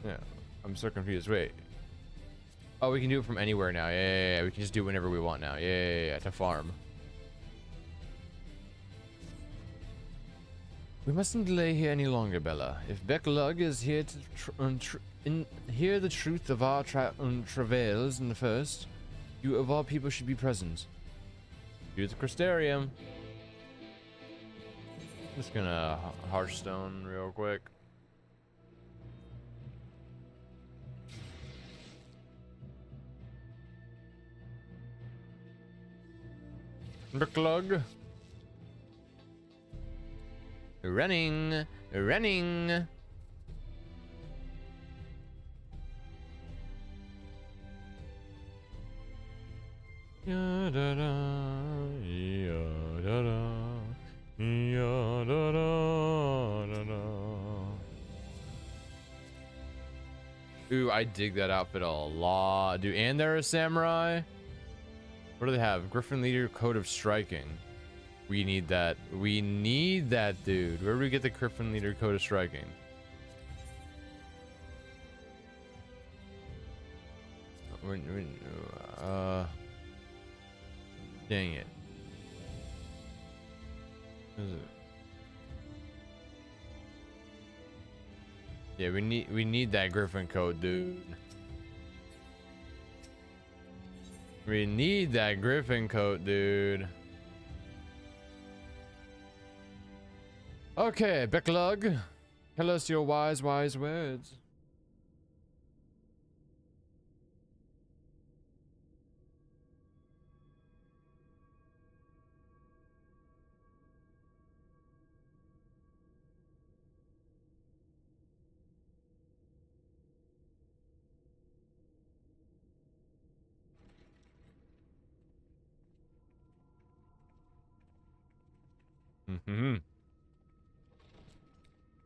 Yeah, I'm so confused. Wait. Oh, we can do it from anywhere now. Yeah. We can just do it whenever we want now. Yeah. To farm. We mustn't delay here any longer, Bella. If Becklug is here to hear the truth of our travails in the first, you of all people should be present. Do the Crystarium. Just gonna Hearthstone real quick. Becklug. Running. Ya da da, ya da da, ya da da da. Ooh, I dig that outfit a lot, dude. And they're a samurai. What do they have? Griffin Leader Code of Striking. We need that. We need that, dude. Where do we get the Griffin Leader Code of Striking? Dang it. What is it? Yeah, we need that Griffin code, dude. We need that Griffin coat, dude. Okay, Becklug, tell us your wise words.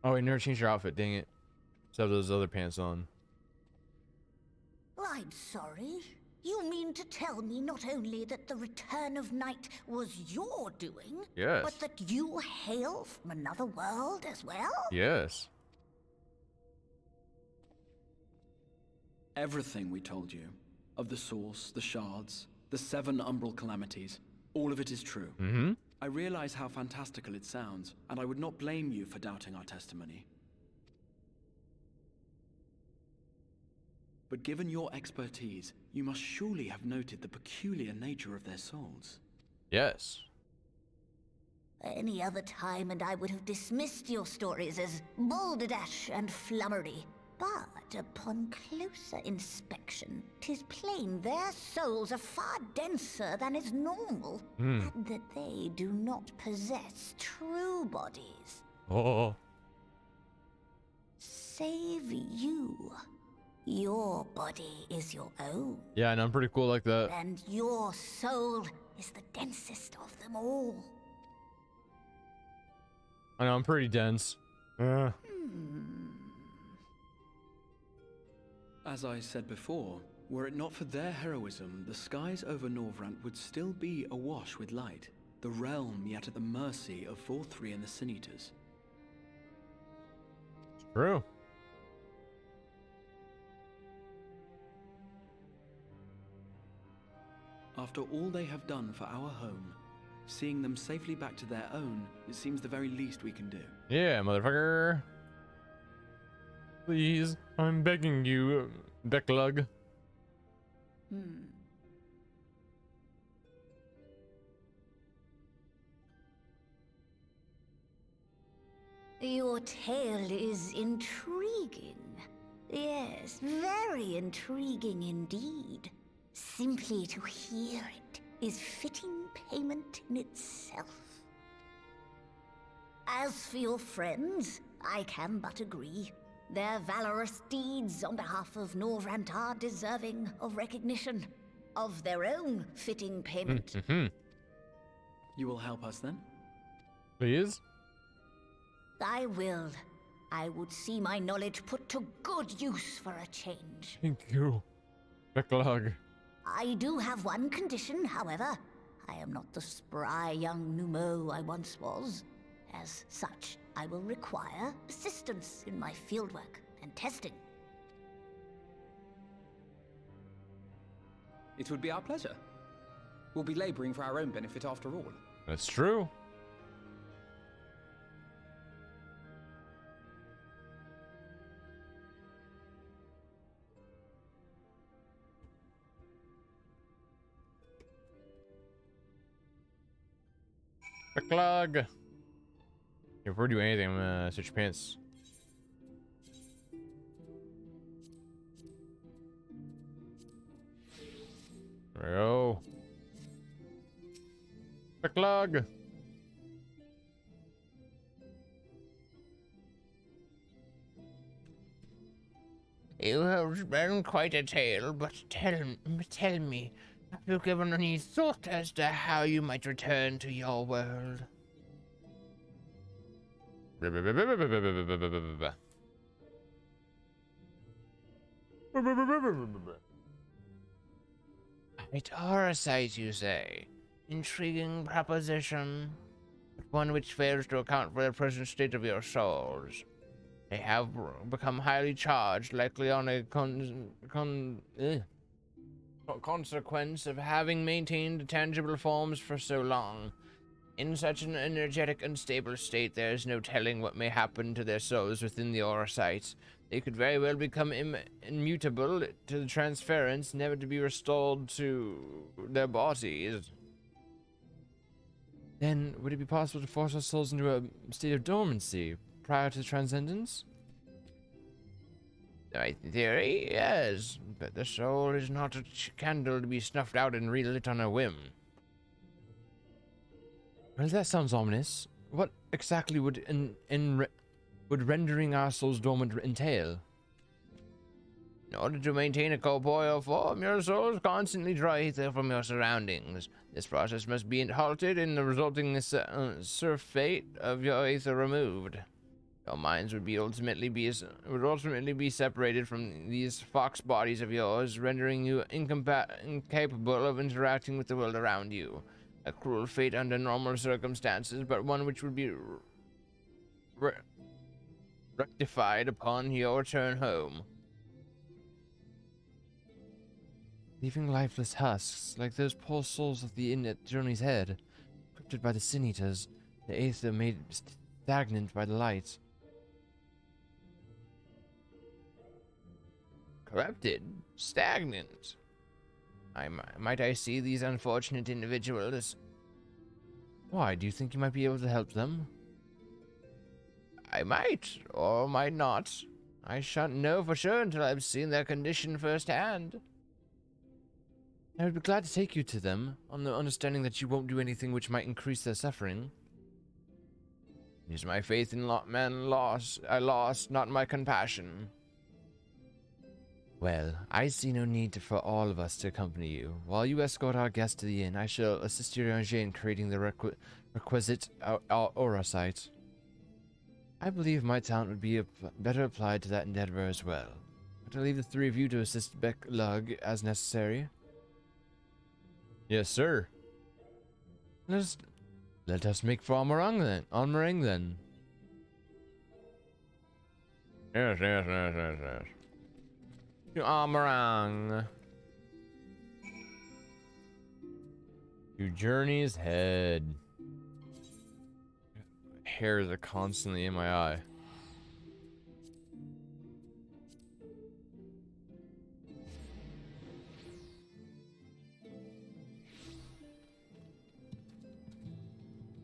Oh, we never changed your outfit, dang it. Just have those other pants on. I'm sorry. You mean to tell me not only that the return of night was your doing, Yes. but that you hail from another world as well? Yes. Everything we told you, of the source, the shards, the 7 umbral calamities, all of it is true. Mm-hmm. I realize how fantastical it sounds, and I would not blame you for doubting our testimony. But given your expertise, you must surely have noted the peculiar nature of their souls. Yes. Any other time and I would have dismissed your stories as balderdash and flummery. But upon closer inspection, 'tis plain their souls are far denser than is normal, and that they do not possess true bodies. Oh. Save you. Your body is your own. Yeah, and I'm pretty cool like that. And your soul is the densest of them all. I know, I'm pretty dense. Yeah. As I said before, were it not for their heroism, the skies over Norvrant would still be awash with light, the realm yet at the mercy of Vorthri and the Sin Eaters. True. After all they have done for our home, seeing them safely back to their own, it seems the very least we can do. Yeah, motherfucker. Please, I'm begging you, Becklug. Your tale is intriguing. Yes, very intriguing indeed. Simply to hear it is fitting payment in itself. As for your friends, I can but agree. Their valorous deeds on behalf of Norvrant are deserving of recognition, of their own fitting payment. You will help us then? Please? I will. I would see my knowledge put to good use for a change. Thank you, Becklug. I do have one condition, however. I am not the spry young Numo I once was. As such, I will require assistance in my fieldwork and testing. It would be our pleasure. We'll be laboring for our own benefit after all. That's true. The clog. If we're doing anything, I'm gonna switch pants. There we go. The clog. You have spun quite a tale, but tell me, have you given any thought as to how you might return to your world? Right, Oracite, you say? Intriguing proposition, but one which fails to account for the present state of your souls. They have become highly charged, likely on a consequence of having maintained tangible forms for so long. In such an energetic, unstable state, there is no telling what may happen to their souls within the Oracite. They could very well become immutable to the transference, never to be restored to their bodies. Then, would it be possible to force our souls into a state of dormancy prior to transcendence? In theory, yes, but the soul is not a candle to be snuffed out and relit on a whim. Well, that sounds ominous. What exactly would would rendering our souls dormant entail? In order to maintain a corporeal form, your souls constantly draw ether from your surroundings. This process must be halted and the resulting surfeit of your ether removed. Your minds would ultimately be separated from these fox bodies of yours, rendering you incapable of interacting with the world around you. A cruel fate under normal circumstances, but one which would be rectified upon your return home. Leaving lifeless husks, like those poor souls at the inn at Journey's Head, corrupted by the sin eaters, the aether made stagnant by the light. Corrupted? Stagnant? Might I see these unfortunate individuals? Why, do you think you might be able to help them? I might, or might not. I shan't know for sure until I've seen their condition firsthand. I would be glad to take you to them, on the understanding that you won't do anything which might increase their suffering. It is my faith in I lost, not my compassion. Well, I see no need for all of us to accompany you. While you escort our guest to the inn, I shall assist your Ranger in creating the requisite Oracite. I believe my talent would be better applied to that endeavor as well. But I'll leave the three of you to assist Beck Lug as necessary. Yes, sir. Let us make for Almerang then. Yes. To Almerang. To Journey's Head. Hairs are constantly in my eye.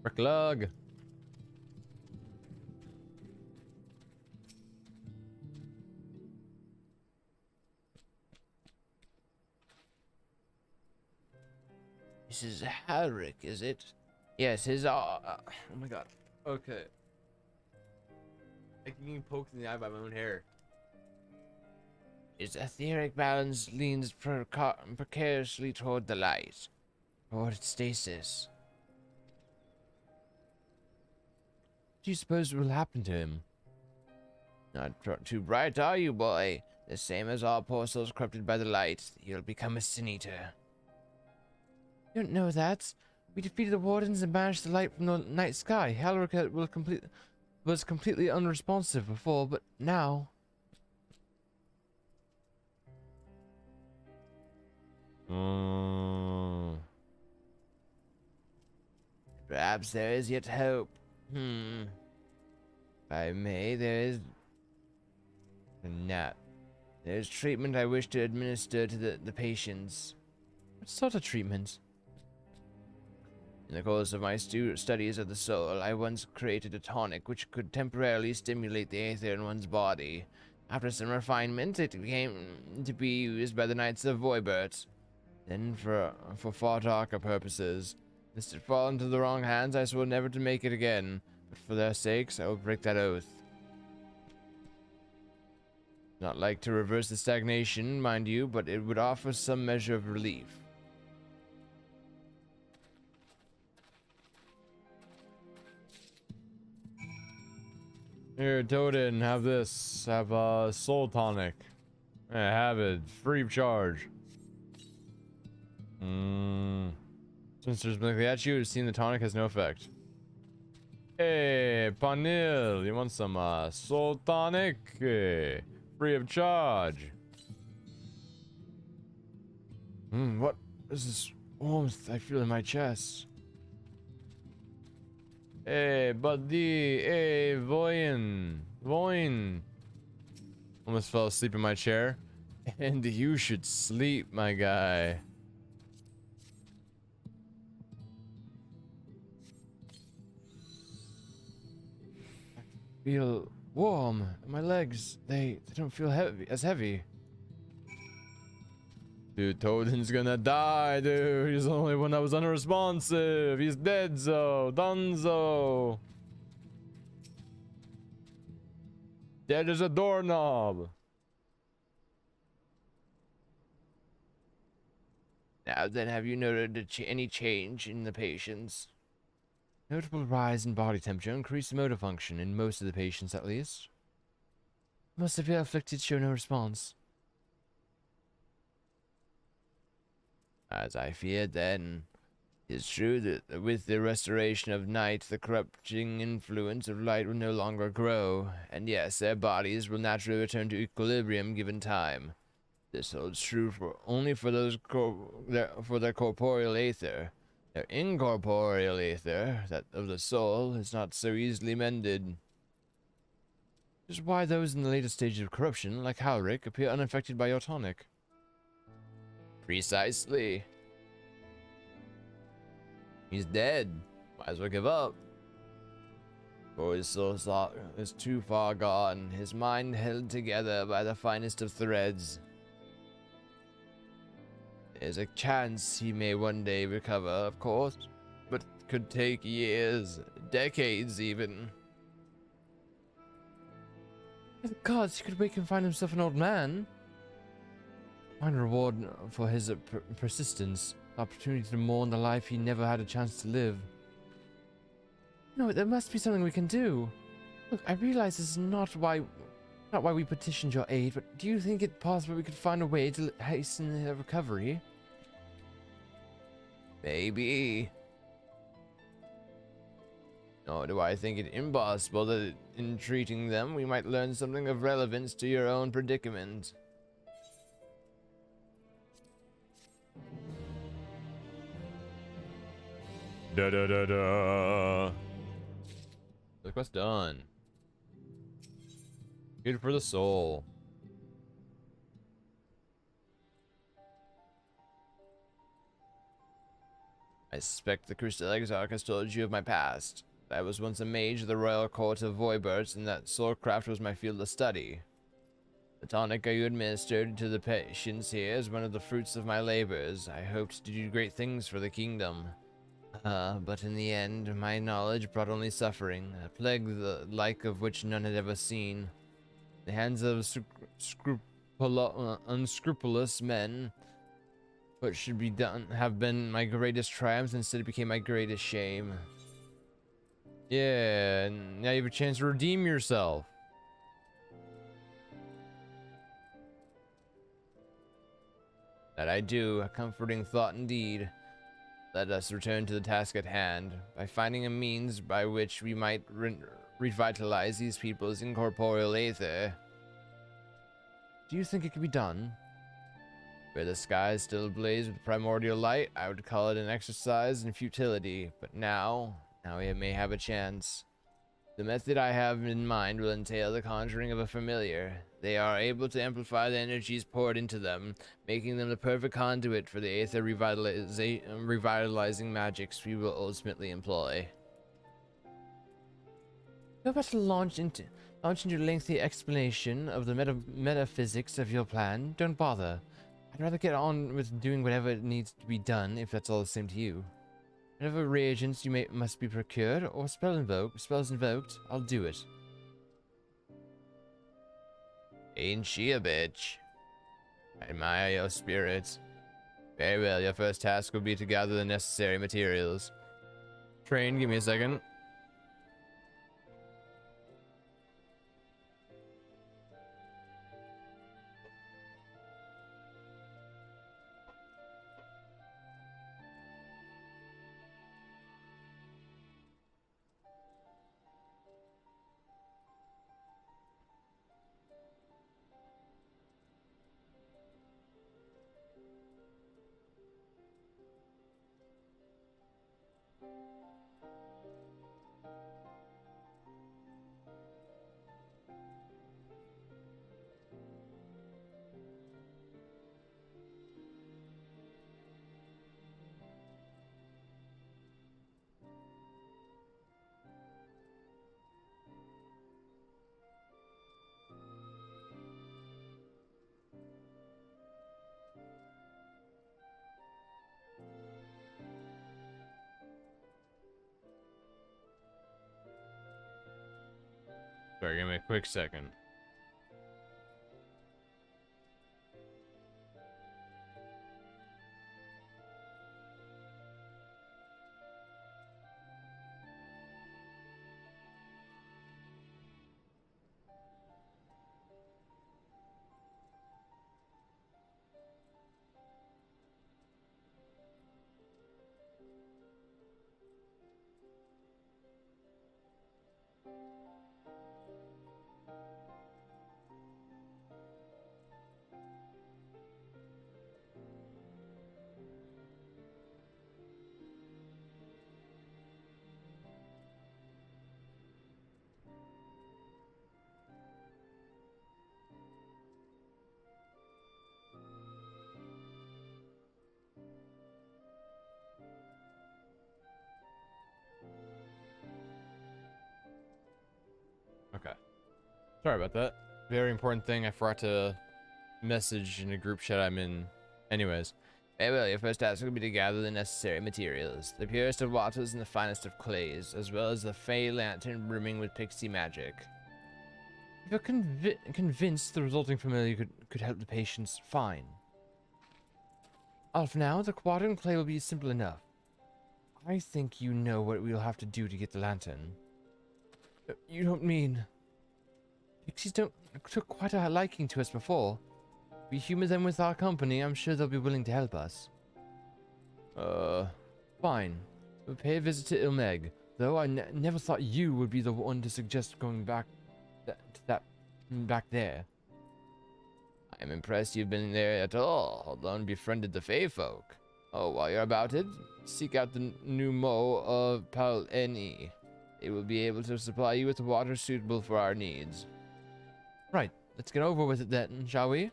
Bricklug. This is Halric, is it? Yes, his oh my god. Okay. I can get poked in the eye by my own hair. His etheric balance leans precariously toward the light. Toward stasis. What do you suppose will happen to him? Not too bright, are you, boy? The same as all poor souls corrupted by the light. He'll become a sin eater. You don't know that. We defeated the wardens and banished the light from the night sky. Halric was completely unresponsive before, but now... Perhaps there is yet hope. If I may, there is... Not. There's treatment I wish to administer to the patients. What sort of treatment? In the course of my studies of the soul, I once created a tonic which could temporarily stimulate the aether in one's body. After some refinement, it became to be used by the Knights of Voibert. Then, for far darker purposes. Lest it fall into the wrong hands, I swore never to make it again. But for their sakes, I will break that oath. Not like to reverse the stagnation, mind you, but it would offer some measure of relief. Here, Toadin, have this. Have a soul tonic. Yeah, have it. Free of charge. Since there's been at you, seeing the tonic has no effect. Hey, Panil, you want some soul tonic? Hey, free of charge. What is this warmth I feel in my chest? Hey, buddy. Hey, Voin. Almost fell asleep in my chair. And you should sleep, my guy. I feel warm. My legs, they don't feel heavy. Dude, Toadin's gonna die, dude. He's the only one that was unresponsive. He's dead-zo. Dunzo. Dead as a doorknob. Now then, have you noted any change in the patients? Notable rise in body temperature, increased motor function in most of the patients, at least. Most of the afflicted show no response. As I feared then, it is true that with the restoration of night, the corrupting influence of light will no longer grow, and yes, their bodies will naturally return to equilibrium given time. This holds true only for those for their corporeal aether. Their incorporeal aether, that of the soul, is not so easily mended. Which is why those in the later stages of corruption, like Halric, appear unaffected by your tonic. Precisely. He's dead. Might as well give up. For his soul is too far gone, his mind held together by the finest of threads. There's a chance he may one day recover, of course, but it could take years, decades even. The gods, he could wake and find himself an old man. Find a reward for his persistence, the opportunity to mourn the life he never had a chance to live. No, there must be something we can do. Look, I realize this is not why we petitioned your aid, but do you think it possible we could find a way to hasten their recovery? Maybe. Nor do I think it impossible that in treating them we might learn something of relevance to your own predicament. Da da da da. The quest done. Good for the soul. I suspect the Crystal Exarch has told you of my past. I was once a mage of the royal court of Voibert, and that swordcraft was my field of study. The tonic you administered to the patients here is one of the fruits of my labors. I hoped to do great things for the kingdom. But in the end, my knowledge brought only suffering, a plague the like of which none had ever seen. The hands of unscrupulous men, what should be done have been my greatest triumph, instead it became my greatest shame. Yeah, and now you have a chance to redeem yourself. That I do, a comforting thought indeed. Let us return to the task at hand, by finding a means by which we might revitalize these people's incorporeal aether. Do you think it could be done? Where the skies still blaze with primordial light, I would call it an exercise in futility, but now we may have a chance. The method I have in mind will entail the conjuring of a familiar. They are able to amplify the energies poured into them, making them the perfect conduit for the aether revitalizing magics we will ultimately employ. You're about to launch into a lengthy explanation of the metaphysics of your plan. Don't bother. I'd rather get on with doing whatever needs to be done, if that's all the same to you. Whatever reagents must be procured, or spells invoked, I'll do it. Ain't she a bitch? I admire your spirit. Very well, your first task will be to gather the necessary materials. Train, give me a second. Sorry, give me a quick second. Okay. Sorry about that. Very important thing I forgot to message in a group chat I'm in. Anyways. Very well, your first task will be to gather the necessary materials. The purest of waters and the finest of clays, as well as the Fey lantern brimming with pixie magic. If you're convinced the resulting familiar could help the patients, fine. For now, the quadrant clay will be simple enough. I think you know what we'll have to do to get the lantern. You don't mean... Pixies took quite a liking to us before. If we humor them with our company, I'm sure they'll be willing to help us. Fine. We'll pay a visit to Ilmeg, though I never thought you would be the one to suggest going back back there. I'm impressed you've been there at all, although befriended the Fey folk. Oh, while you're about it, seek out the new Mo of Paleni. They will be able to supply you with water suitable for our needs. Right, let's get over with it then, shall we?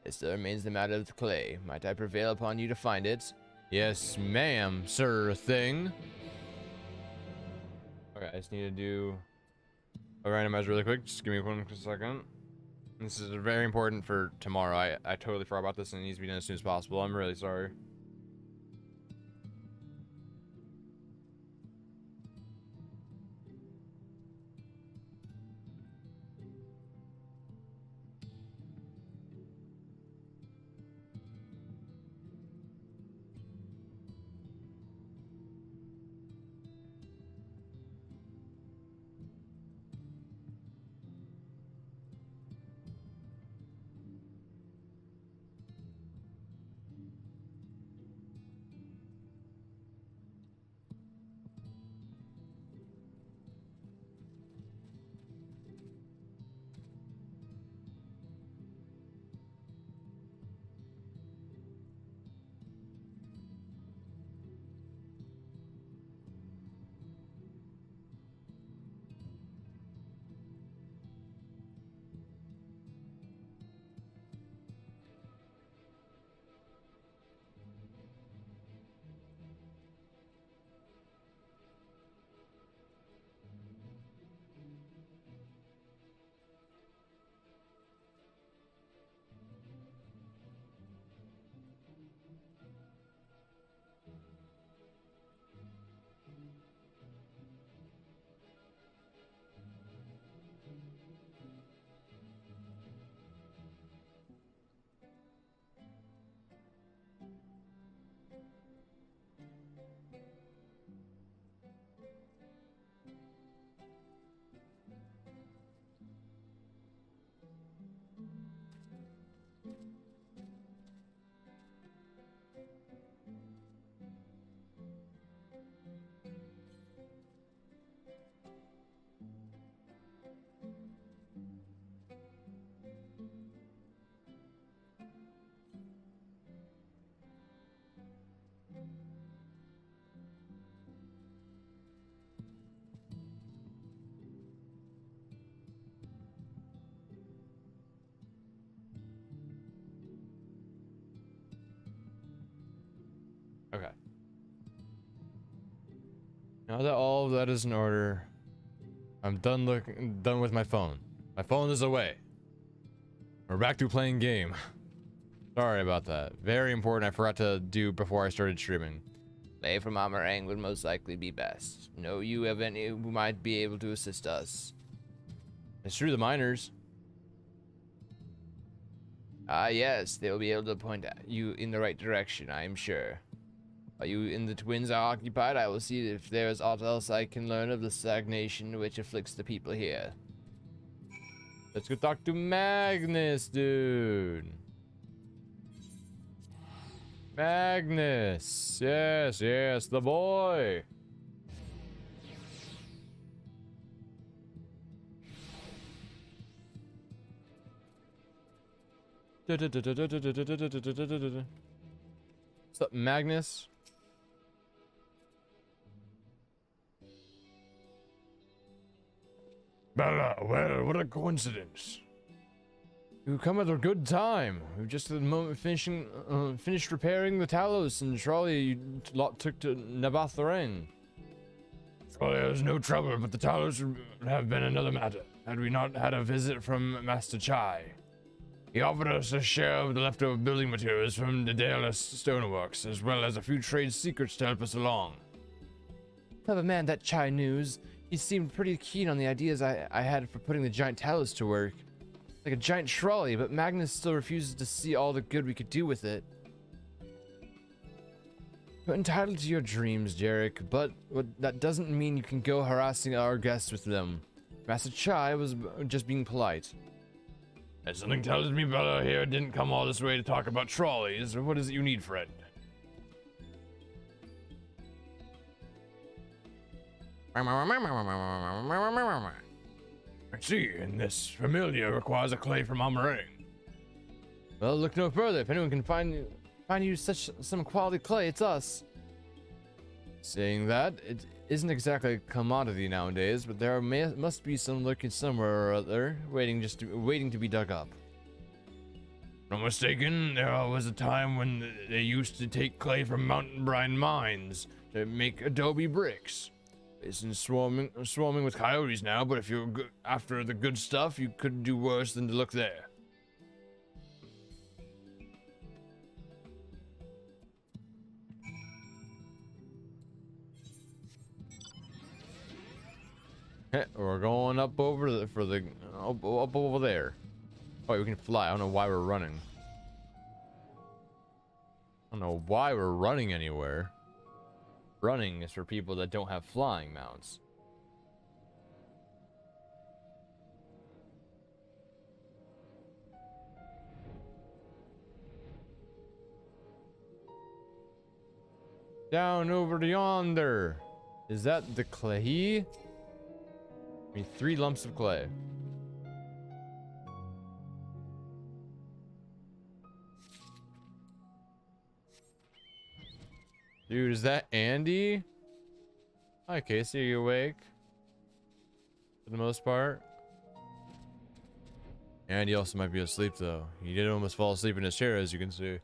It still remains the matter of the clay. Might I prevail upon you to find it? Yes, ma'am, sir thing. Okay, I just need to do a randomize really quick. Just give me 1 second. This is very important for tomorrow. I totally forgot about this and it needs to be done as soon as possible. I'm really sorry. Now that all of that is in order, I'm done with my phone. My phone is away. We're back to playing game. Sorry about that. Very important. I forgot to do before I started streaming. Play from Amarang would most likely be best. Know you have any who might be able to assist us? It's true, the miners. Ah, yes, they'll be able to point you in the right direction, I am sure. While you and the twins are occupied, I will see if there is aught else I can learn of the stagnation which afflicts the people here. Let's go talk to Magnus, dude. Magnus. Yes, yes, the boy. What's up, Magnus? Bella, well, what a coincidence. You come at a good time. We've just at the moment finished repairing the Talos and trolley you took to Nabatharang. Well, there's no trouble, but the Talos would have been another matter had we not had a visit from Master Chai. He offered us a share of the leftover building materials from the Daedalus stoneworks, as well as a few trade secrets to help us along. Clever man, that Chai news. He seemed pretty keen on the ideas I had for putting the giant Talos to work. Like a giant trolley, but Magnus still refuses to see all the good we could do with it. You're entitled to your dreams, Jarek, but that doesn't mean you can go harassing our guests with them. Master Chai was just being polite. And something tells me Bella here didn't come all this way to talk about trolleys, or what is it you need, friend? I see, and this familiar requires a clay from Amarang. Well, look no further. If anyone can find you some quality clay, it's us. Saying that, it isn't exactly a commodity nowadays, but there must be some lurking somewhere or other, waiting to be dug up. If I'm not mistaken, there was a time when they used to take clay from mountain brine mines to make adobe bricks. It's swarming with coyotes now, but if you're after the good stuff, you couldn't do worse than to look there. We're going up over up over there. Oh, we can fly. I don't know why we're running. I don't know why we're running anywhere. Running is for people that don't have flying mounts. Down over to yonder. Is that the clay? I mean, 3 lumps of clay. Dude, is that Andy? Hi, Casey. Are you awake? For the most part. Andy also might be asleep, though. He did almost fall asleep in his chair, as you can see.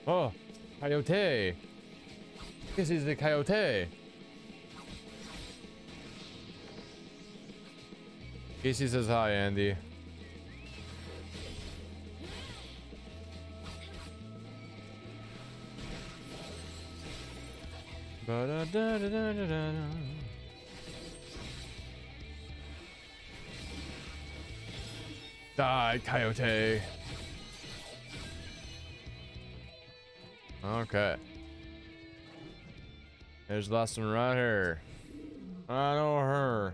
Oh, coyote. This is the coyote. Casey says hi, Andy. Die, coyote. Okay. There's the last one right here. I know her.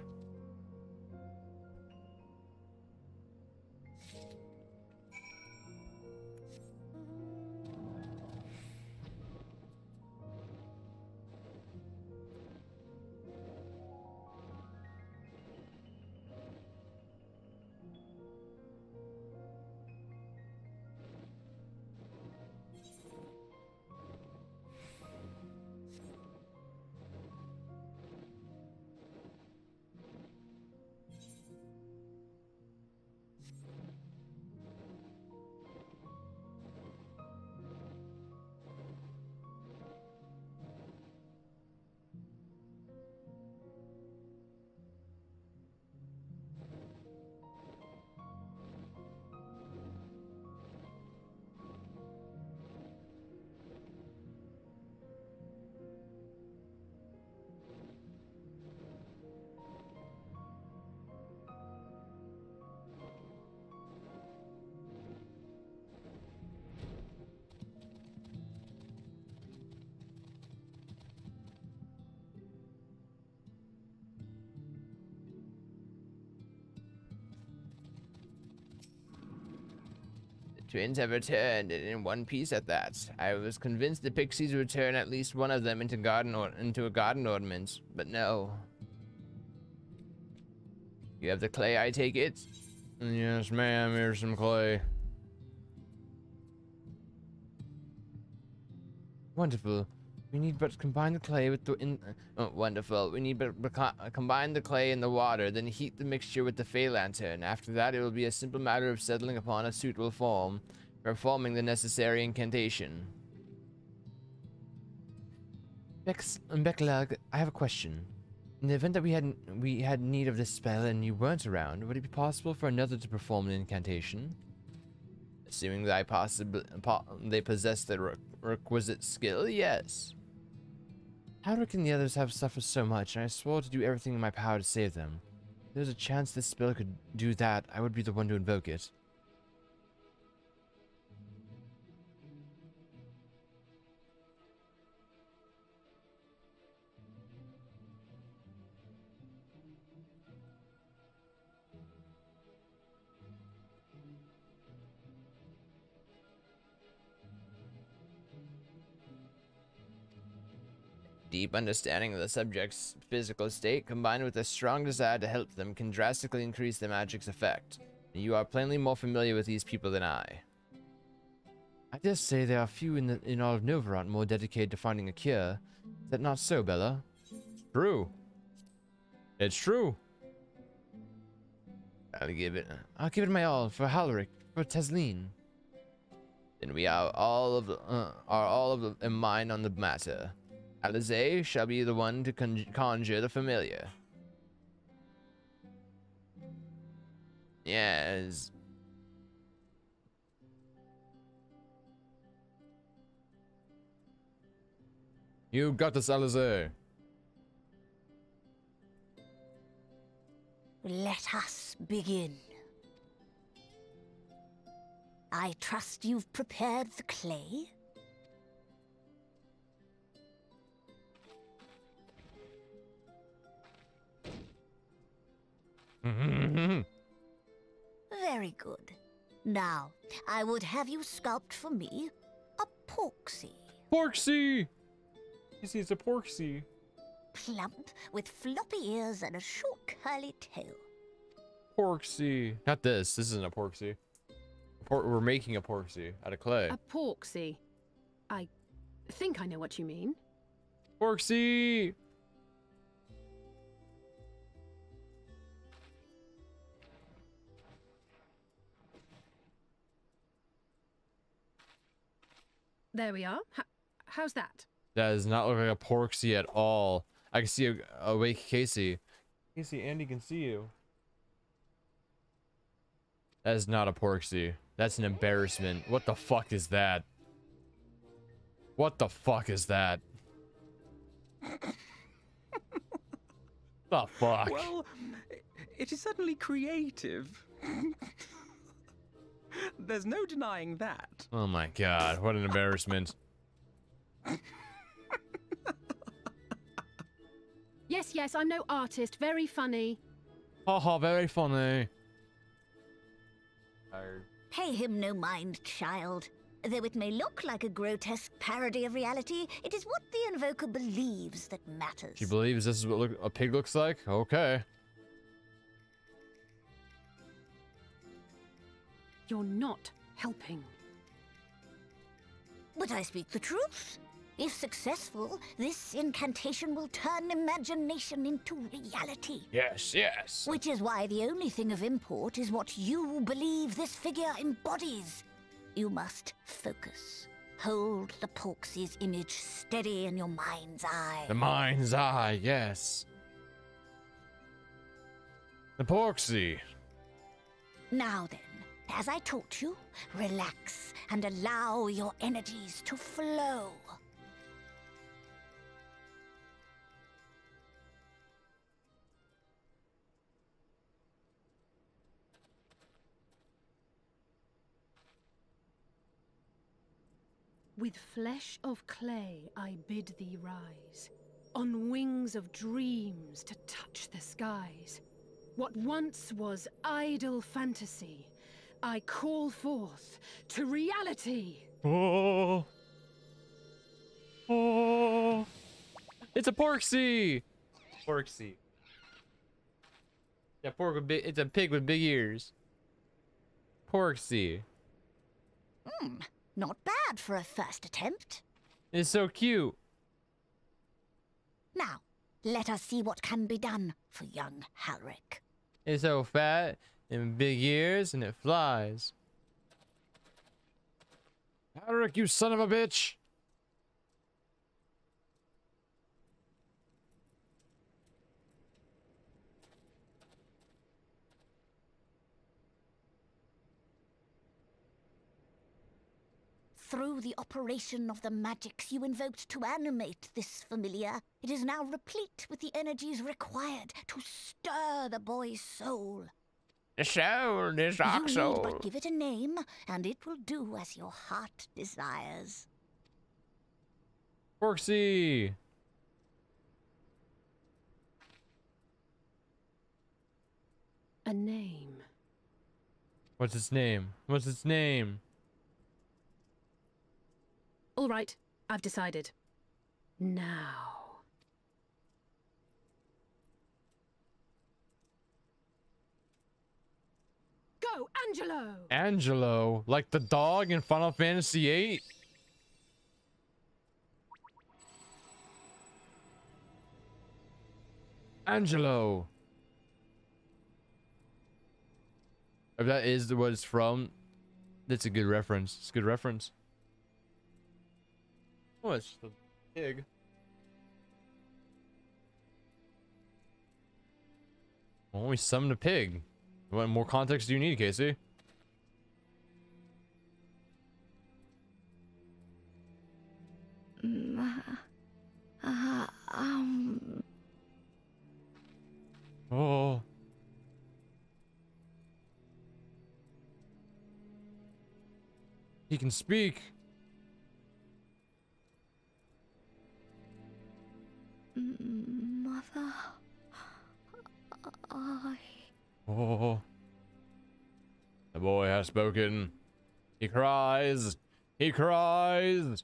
Twins have returned, and in one piece at that. I was convinced the pixies would turn at least one of them into a garden ornament, but no. You have the clay, I take it? Yes, ma'am. Here's some clay. Wonderful. We need but combine the clay with the wonderful. We need but combine the clay in the water, then heat the mixture with the Fey Lantern. After that, it will be a simple matter of settling upon a suitable form, performing the necessary incantation. Beklag, I have a question. In the event that we had need of this spell and you weren't around, would it be possible for another to perform an incantation? Assuming that they possess the requisite skill, yes. How can the others have suffered so much, and I swore to do everything in my power to save them? If there's a chance this spell could do that, I would be the one to invoke it. Deep understanding of the subject's physical state, combined with a strong desire to help them, can drastically increase the magic's effect. You are plainly more familiar with these people than I. I dare say there are few in all of Novarant more dedicated to finding a cure. Is that not so, Bella? True. It's true. I'll give it my all for Halric, for Tesleen. Then we are all of in mind on the matter. Alize shall be the one to conjure the familiar. Yes. You got this, Alize. Let us begin. I trust you've prepared the clay? Very good. Now, I would have you sculpt for me a porksy. Porksy! You see, it's a porksy. Plump, with floppy ears and a short curly tail. Porksy. Not this. This isn't a porksy. We're making a porksy out of clay. A porksy. I think I know what you mean. Porksy! There we are. How's that? That does not look like a porksy at all. I can see a awake Casey. Casey, Andy can see you. That is not a porksy. That's an embarrassment. What the fuck is that? What the fuck is that? The fuck? Well, it is certainly creative. There's no denying that. Oh my god, what an embarrassment. Yes, I'm no artist. Very funny. Haha, very funny. Tired. Pay him no mind, child. Though it may look like a grotesque parody of reality, it is what the invoker believes that matters. She believes this is what a pig looks like? Okay. You're not helping. But I speak the truth. If successful, this incantation will turn imagination into reality. Yes, yes. Which is why the only thing of import is what you believe this figure embodies. You must focus. Hold the Porksy's image steady in your mind's eye. The mind's eye, yes. The Porksy. Now then, as I taught you, relax and allow your energies to flow. With flesh of clay I bid thee rise, on wings of dreams to touch the skies. What once was idle fantasy, I call forth to reality. Oh. Oh. It's a porksy. Porksy. Yeah, pork with big. It's a pig with big ears. Porksy. Not bad for a first attempt. It's so cute. Now, let us see what can be done for young Halric. It's so fat and big ears and it flies. Alric, you son of a bitch! Through the operation of the magics you invoked to animate this familiar, it is now replete with the energies required to stir the boy's soul. The soul, the dark You need soul. but give it a name, and it will do as your heart desires. Porksy. A name. What's its name? What's its name? All right, I've decided. Now. Go, Angelo! Angelo, like the dog in Final Fantasy VIII. Angelo. If that is what it's from, that's a good reference. It's a good reference. Oh, it's the pig. Well, we summoned a pig. What more context do you need, Casey? Oh. He can speak. Mother, Oh. The boy has spoken. He cries. He cries.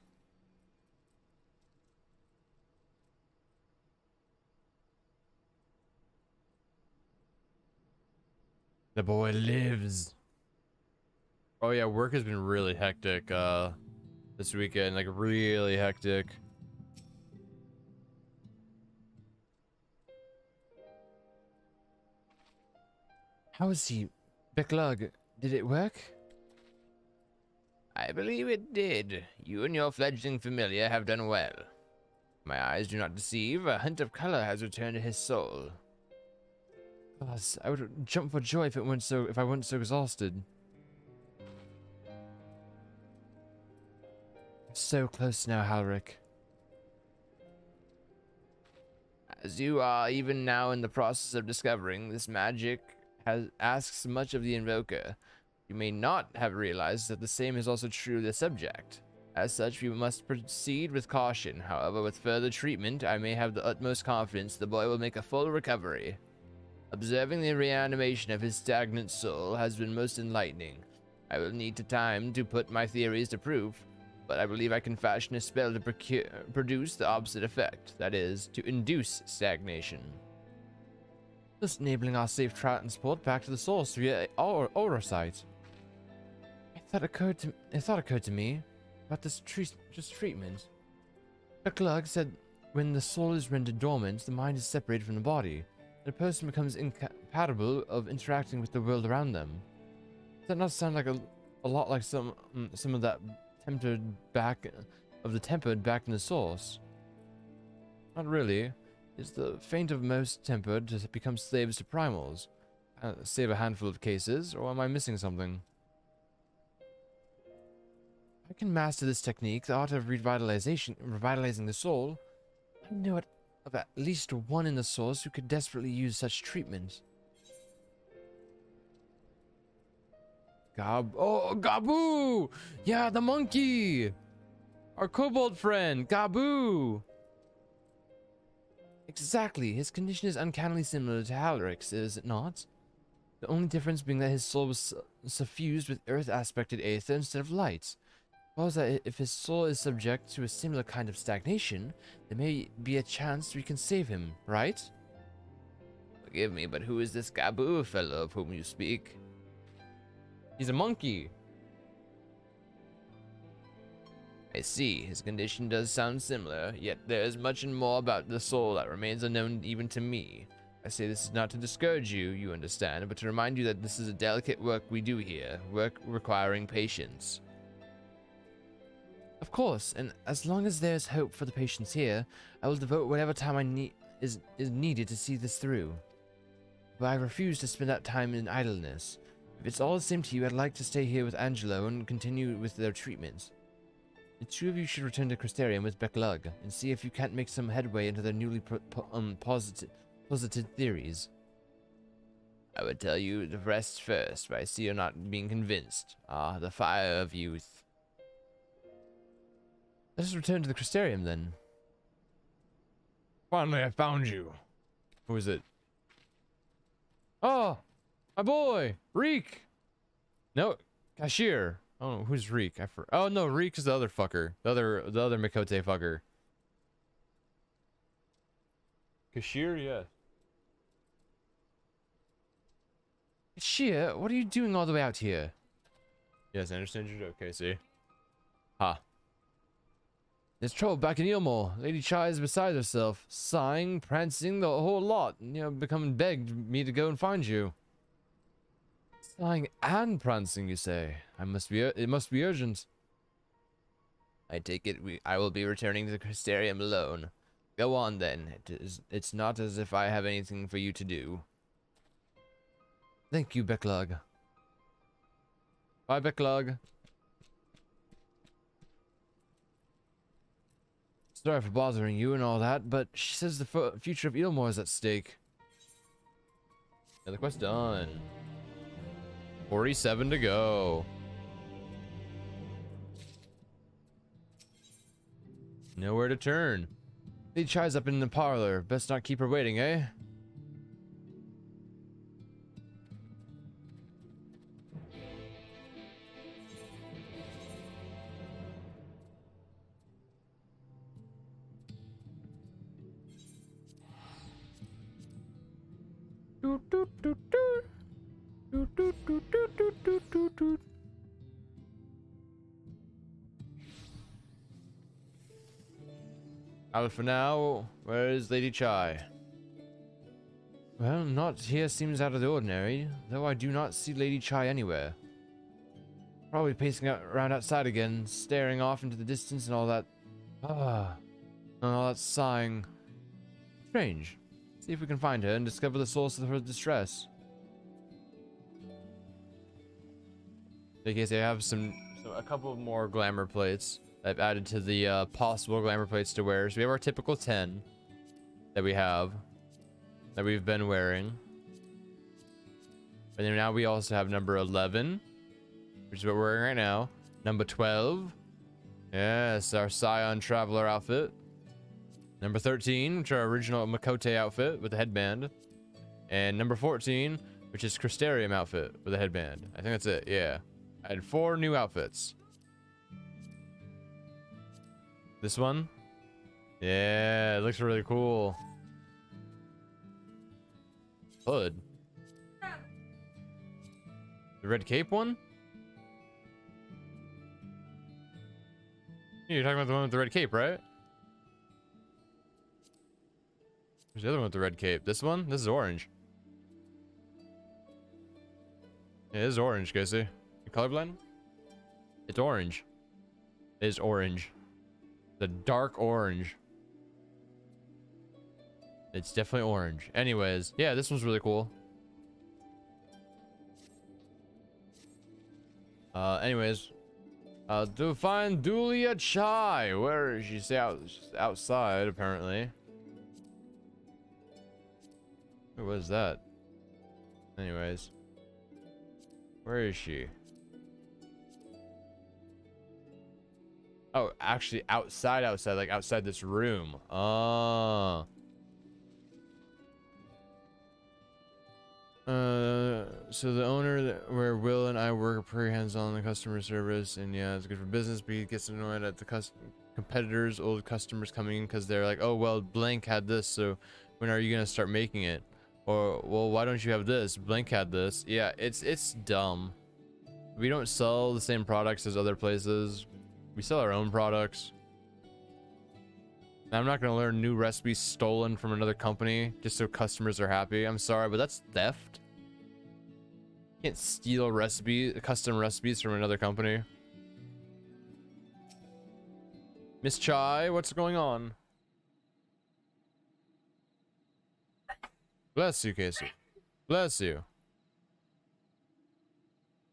The boy lives. Oh yeah, work has been really hectic this weekend, like really hectic. How is he? Backlug, did it work? I believe it did. You and your fledgling familiar have done well. My eyes do not deceive. A hint of color has returned to his soul. Gosh, I would jump for joy if I weren't so exhausted. So close now, Halric. As you are even now in the process of discovering, this magic asks much of the invoker. You may not have realized that the same is also true of the subject. As such, we must proceed with caution. However, with further treatment, I may have the utmost confidence the boy will make a full recovery. Observing the reanimation of his stagnant soul has been most enlightening. I will need time to put my theories to proof, but I believe I can fashion a spell to produce the opposite effect, that is, to induce stagnation. Thus enabling our safe transport back to the source via aura site. It thought occurred to me about this treatment. Backlug said when the soul is rendered dormant, the mind is separated from the body. The person becomes incapable of interacting with the world around them. Does that not sound like a lot like some of that tempered back in the source? Not really. Is the faint of most tempered to become slaves to primals? Save a handful of cases, or am I missing something? I can master this technique, the art of revitalizing the soul. I know it of at least one in the source who could desperately use such treatment. Gabu! Yeah, the monkey! Our kobold friend, Gabu! Exactly, his condition is uncannily similar to Halric's, is it not? The only difference being that his soul was suffused with earth-aspected aether instead of light. Suppose that if his soul is subject to a similar kind of stagnation, there may be a chance we can save him, right? Forgive me, but who is this Gabu fellow of whom you speak? He's a monkey. I see. His condition does sound similar, yet there is much and more about the soul that remains unknown even to me. I say this is not to discourage you, you understand, but to remind you that this is a delicate work we do here, work requiring patience. Of course, and as long as there is hope for the patients here, I will devote whatever time is needed to see this through. But I refuse to spend that time in idleness. If it's all the same to you, I'd like to stay here with Angelo and continue with their treatment. The two of you should return to Crystarium with Becklug and see if you can't make some headway into their newly posited theories. I would tell you the rest first, but I see you're not being convinced. Ah, the fire of youth. Let us return to the Crystarium then. Finally, I found you. Who is it? Oh, my boy, Reek. No, Cashier. Oh, who's Reek? Oh no, Reek is the other fucker. The other Mikote fucker. Cashier, yeah. Cashier, what are you doing all the way out here? Yes, I understand your joke, Casey. Ha. There's trouble back in Ilmore. Lady Chai is beside herself, sighing, prancing, the whole lot. You know, becoming begged me to go and find you. Sighing and prancing, you say? It must be urgent. I take it I will be returning to the Crystarium alone. Go on then. It's not as if I have anything for you to do. Thank you, Becklug. Bye, Becklug. Sorry for bothering you and all that, but she says the future of Ilmore is at stake. Yeah, the quest's done. 47 to go. Nowhere to turn. Lady Chai's up in the parlor. Best not keep her waiting, eh? Out for now. Where is Lady Chai? Well, not here seems out of the ordinary, though I do not see Lady Chai anywhere. Probably pacing around outside again, staring off into the distance and all that. And all that sighing. Strange. See if we can find her and discover the source of her distress. In case I have a couple more glamour plates I've added to the possible glamour plates to wear. So we have our typical 10 that we've been wearing. And then now we also have number 11, which is what we're wearing right now. Number 12. Yes, our Scion Traveler outfit. Number 13, which is our original Mikote outfit with the headband. And number 14, which is Crystarium outfit with a headband. I think that's it, yeah. I had 4 new outfits. This one? Yeah, it looks really cool. Hood. The red cape one? You're talking about the one with the red cape, right? Where's the other one with the red cape? This one? This is orange. Yeah, this is orange, Casey. You colorblind? It's orange. It is orange. The dark orange. It's definitely orange. Anyways, yeah, this one's really cool. Anyways, to find Dulia Chai. Where is she? She's outside, apparently. Where was that? Anyways, where is she? Oh, actually outside, like outside this room. Oh. So the owner where Will and I work are pretty hands-on the customer service, and yeah, it's good for business, but he gets annoyed at the competitors, old customers coming in because they're like, oh, well, blank had this, so when are you gonna start making it? Or, well, why don't you have this? Blank had this. Yeah, it's dumb. We don't sell the same products as other places. We sell our own products. I'm not gonna learn new recipes stolen from another company just so customers are happy. I'm sorry, but that's theft. You can't steal custom recipes from another company. Miss Chai, what's going on? Bless you, Casey. Bless you.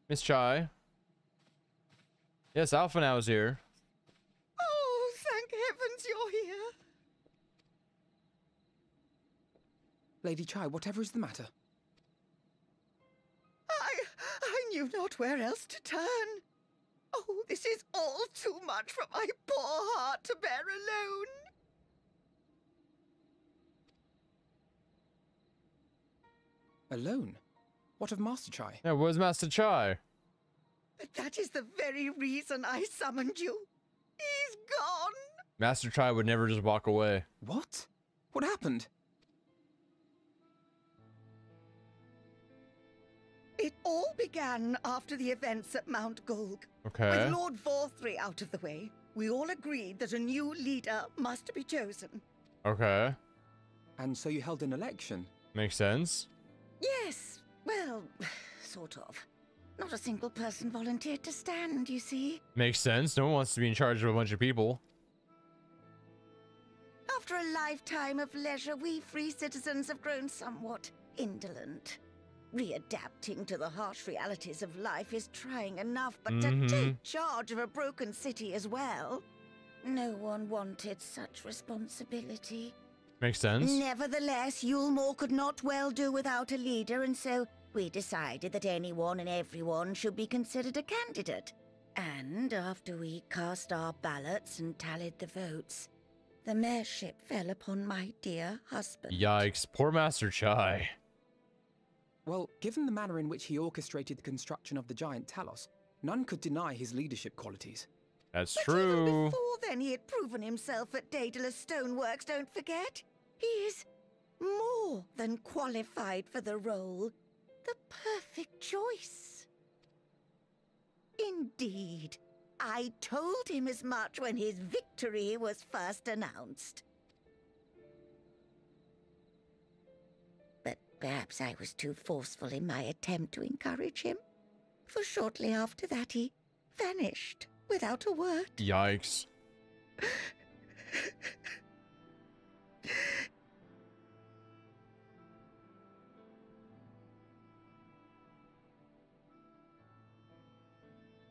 Miss Chai. Yes, Alpha now is here. Oh, thank heavens you're here. Lady Chai, whatever is the matter? I knew not where else to turn. Oh, this is all too much for my poor heart to bear alone. Alone? What of Master Chai? Yeah, where's Master Chai? But that is the very reason I summoned you. He's gone. Master Chai would never just walk away. What? What happened? It all began after the events at Mount Gulg. Okay. With Lord Vorthry out of the way, we all agreed that a new leader must be chosen. Okay. And so you held an election? Makes sense. Yes, well, sort of. Not a single person volunteered to stand, you see. Makes sense. No one wants to be in charge of a bunch of people. After a lifetime of leisure, we free citizens have grown somewhat indolent. Readapting to the harsh realities of life is trying enough, but to take charge of a broken city as well? No one wanted such responsibility. Makes sense. Nevertheless, Yulmore could not well do without a leader, and so we decided that anyone and everyone should be considered a candidate. And after we cast our ballots and tallied the votes, the mayorship fell upon my dear husband. Yikes. Poor Master Chai. Well, given the manner in which he orchestrated the construction of the giant Talos, none could deny his leadership qualities. That's But true. even before then, he had proven himself at Daedalus Stoneworks, don't forget. He is more than qualified for the role. The perfect choice. Indeed. I told him as much when his victory was first announced. But perhaps I was too forceful in my attempt to encourage him. For shortly after that, he vanished without a word. Yikes.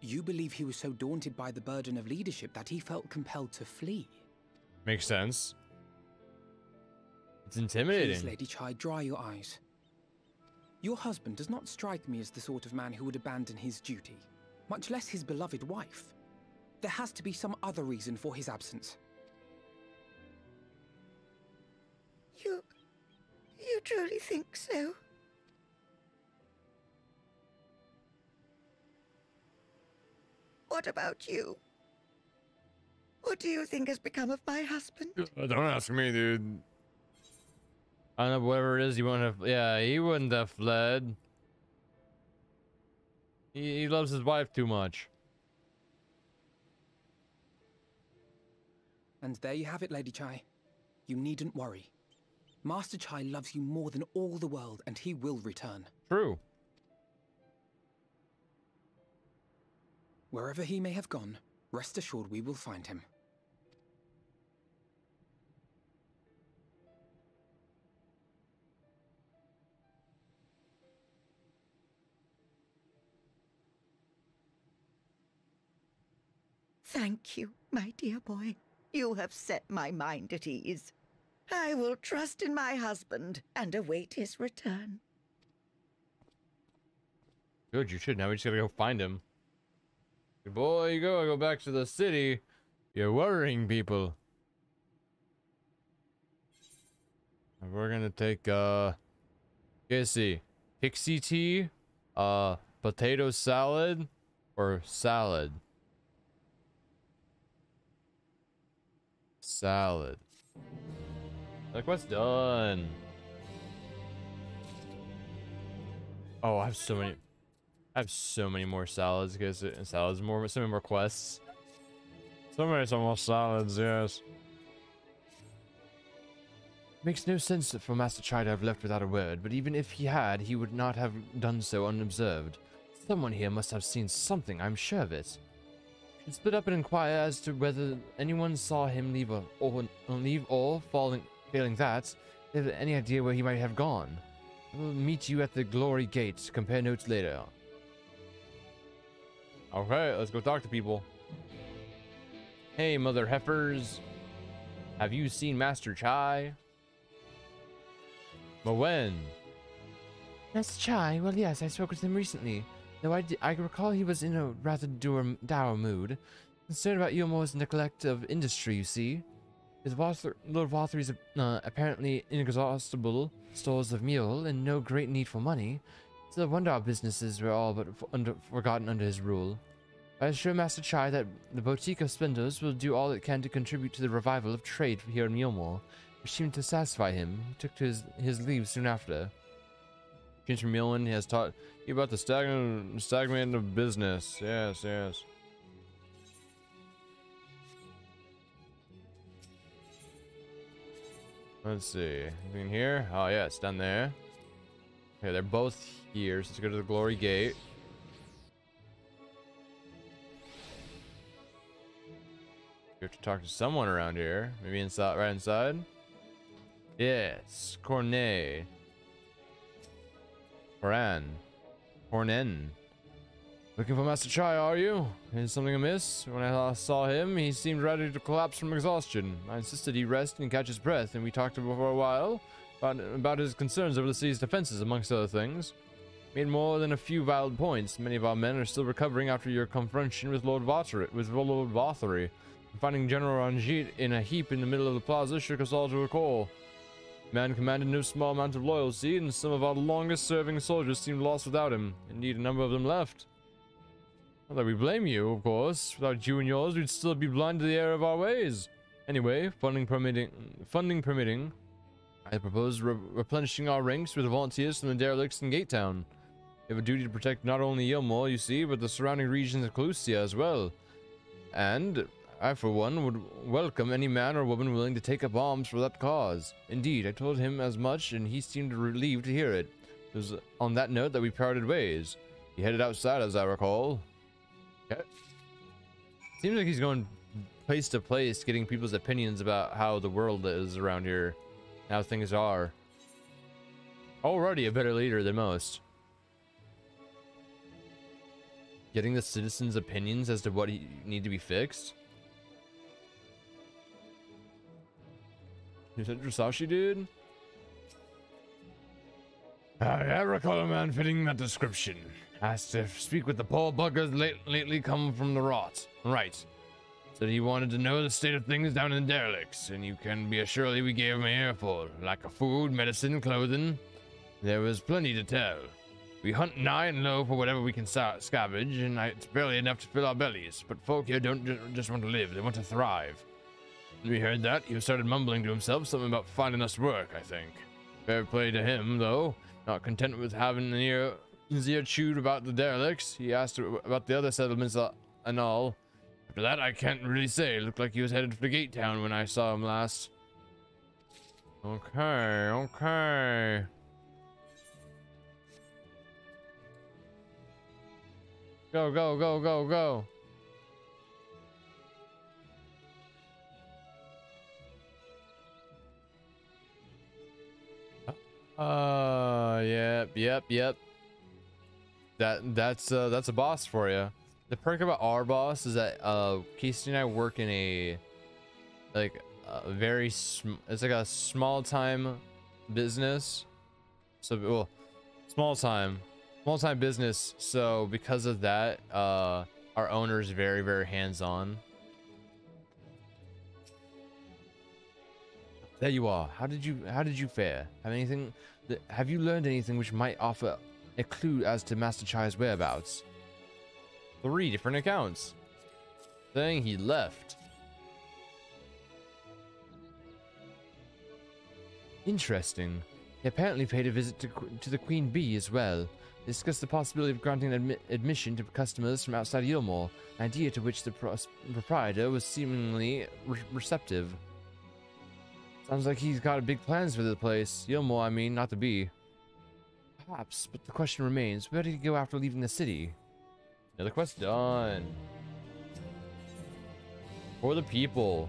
You believe he was so daunted by the burden of leadership that he felt compelled to flee? Makes sense. It's Please, intimidating. Lady Chai, dry your eyes. Your husband does not strike me as the sort of man who would abandon his duty, much less his beloved wife. There has to be some other reason for his absence. You truly think so? What about you? What do you think has become of my husband? Don't ask me, dude. I don't know, whatever it is, he wouldn't have. Yeah, he wouldn't have fled. He loves his wife too much. And there you have it, Lady Chai. You needn't worry. Master Chai loves you more than all the world, and he will return. True. Wherever he may have gone, rest assured we will find him. Thank you, my dear boy. You have set my mind at ease. I will trust in my husband and await his return. Good, you should. Now we just gotta go find him. Good boy, you go back to the city. You're worrying people. And we're gonna take, let's see. Pixie tea Potato salad or salad? Salad. Like, what's done? Oh, I have so many more salads, guys. So many more quests. So many more salads, yes. Makes no sense for Master Chai to have left without a word, but even if he had, he would not have done so unobserved. Someone here must have seen something, I'm sure of it. Should split up and inquire as to whether anyone saw him leave or failing that, they have any idea where he might have gone. We'll meet you at the Glory Gate. Compare notes later. Okay, let's go talk to people. Hey, mother heifers. Have you seen Master Chai? But when? Master Chai? Well, yes, I spoke with him recently. Though I recall he was in a rather dour mood. Concerned about Yomo's neglect of industry, you see. With Lord Wathrie's apparently inexhaustible stores of meal and no great need for money, it's no wonder our businesses were all but forgotten under his rule. I assure Master Chai that the Boutique of Splendors will do all it can to contribute to the revival of trade here in Myomo, which seemed to satisfy him. He took to his leave soon after. Prince Millen has taught you about the stagnant of business. Yes, yes. Let's see. Anything here? Oh, yeah, it's down there. Okay, they're both here. So let's go to the Glory Gate. You have to talk to someone around here. Maybe inside, right inside. Yes, Cornet. Cornen. Looking for Master Chai, are you? Is something amiss? When I last saw him, he seemed ready to collapse from exhaustion. I insisted he rest and catch his breath, and we talked for a while about his concerns over the city's defenses, amongst other things. Made more than a few valid points. Many of our men are still recovering after your confrontation with Lord Wathree. Finding General Ranjit in a heap in the middle of the plaza shook us all to a core. Man commanded no small amount of loyalty, and some of our longest-serving soldiers seemed lost without him. Indeed, a number of them left. Not that we blame you, of course. Without you and yours, we'd still be blind to the error of our ways. Anyway, funding permitting, I propose replenishing our ranks with volunteers from the derelicts in Gatetown. We have a duty to protect not only Yilmore, you see, but the surrounding regions of Calusia as well. And I, for one, would welcome any man or woman willing to take up arms for that cause. Indeed, I told him as much, and he seemed relieved to hear it. It was on that note that we parted ways. He headed outside, as I recall. Okay. Seems like he's going place to place, getting people's opinions about how the world is around here, how things are. Already a better leader than most. Getting the citizens' opinions as to what need to be fixed. You said Drasashi, dude? I recall a man fitting that description. Asked to speak with the poor buggers lately come from the rot. Right. Said he wanted to know the state of things down in the derelicts, and you can be assured we gave him an earful. Lack of food, medicine, clothing. There was plenty to tell. We hunt nigh and low for whatever we can scavenge, and it's barely enough to fill our bellies. But folk here don't just want to live, they want to thrive. When we heard that, he started mumbling to himself something about finding us work, I think. Fair play to him, though. Not content with having his ear chewed about the derelicts, he asked about the other settlements and all. After that, I can't really say. It looked like he was headed for Gatetown when I saw him last. Okay. Go. Yep. That's a boss for you. The perk about our boss is that Casey and I work in a it's like a small time business. So well, small time business. So because of that, our owner is very, very hands-on. There you are. How did you fare? Have you learned anything which might offer a clue as to Master Chai's whereabouts. 3 different accounts saying he left. Interesting. He apparently paid a visit to the Queen Bee as well. Discussed the possibility of granting admission to customers from outside Yilmore, an idea to which the proprietor was seemingly receptive. Sounds like he's got big plans for the place. Yilmore, I mean, not the Bee. Perhaps, but the question remains, where did he go after leaving the city? Another quest done. For the people.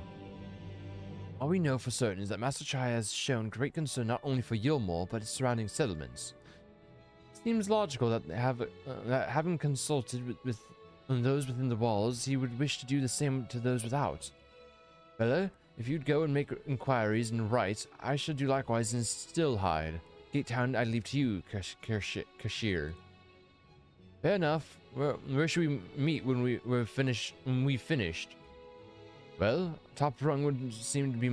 All we know for certain is that Master Chai has shown great concern not only for Yilmore, but its surrounding settlements. It seems logical that, having consulted with those within the walls, he would wish to do the same to those without. Fella, if you'd go and make inquiries and write, I shall do likewise in Stillhide. Gate Town I leave to you, Cashier. Fair enough. Where should we meet when we've finished? Well, top rung would seem to be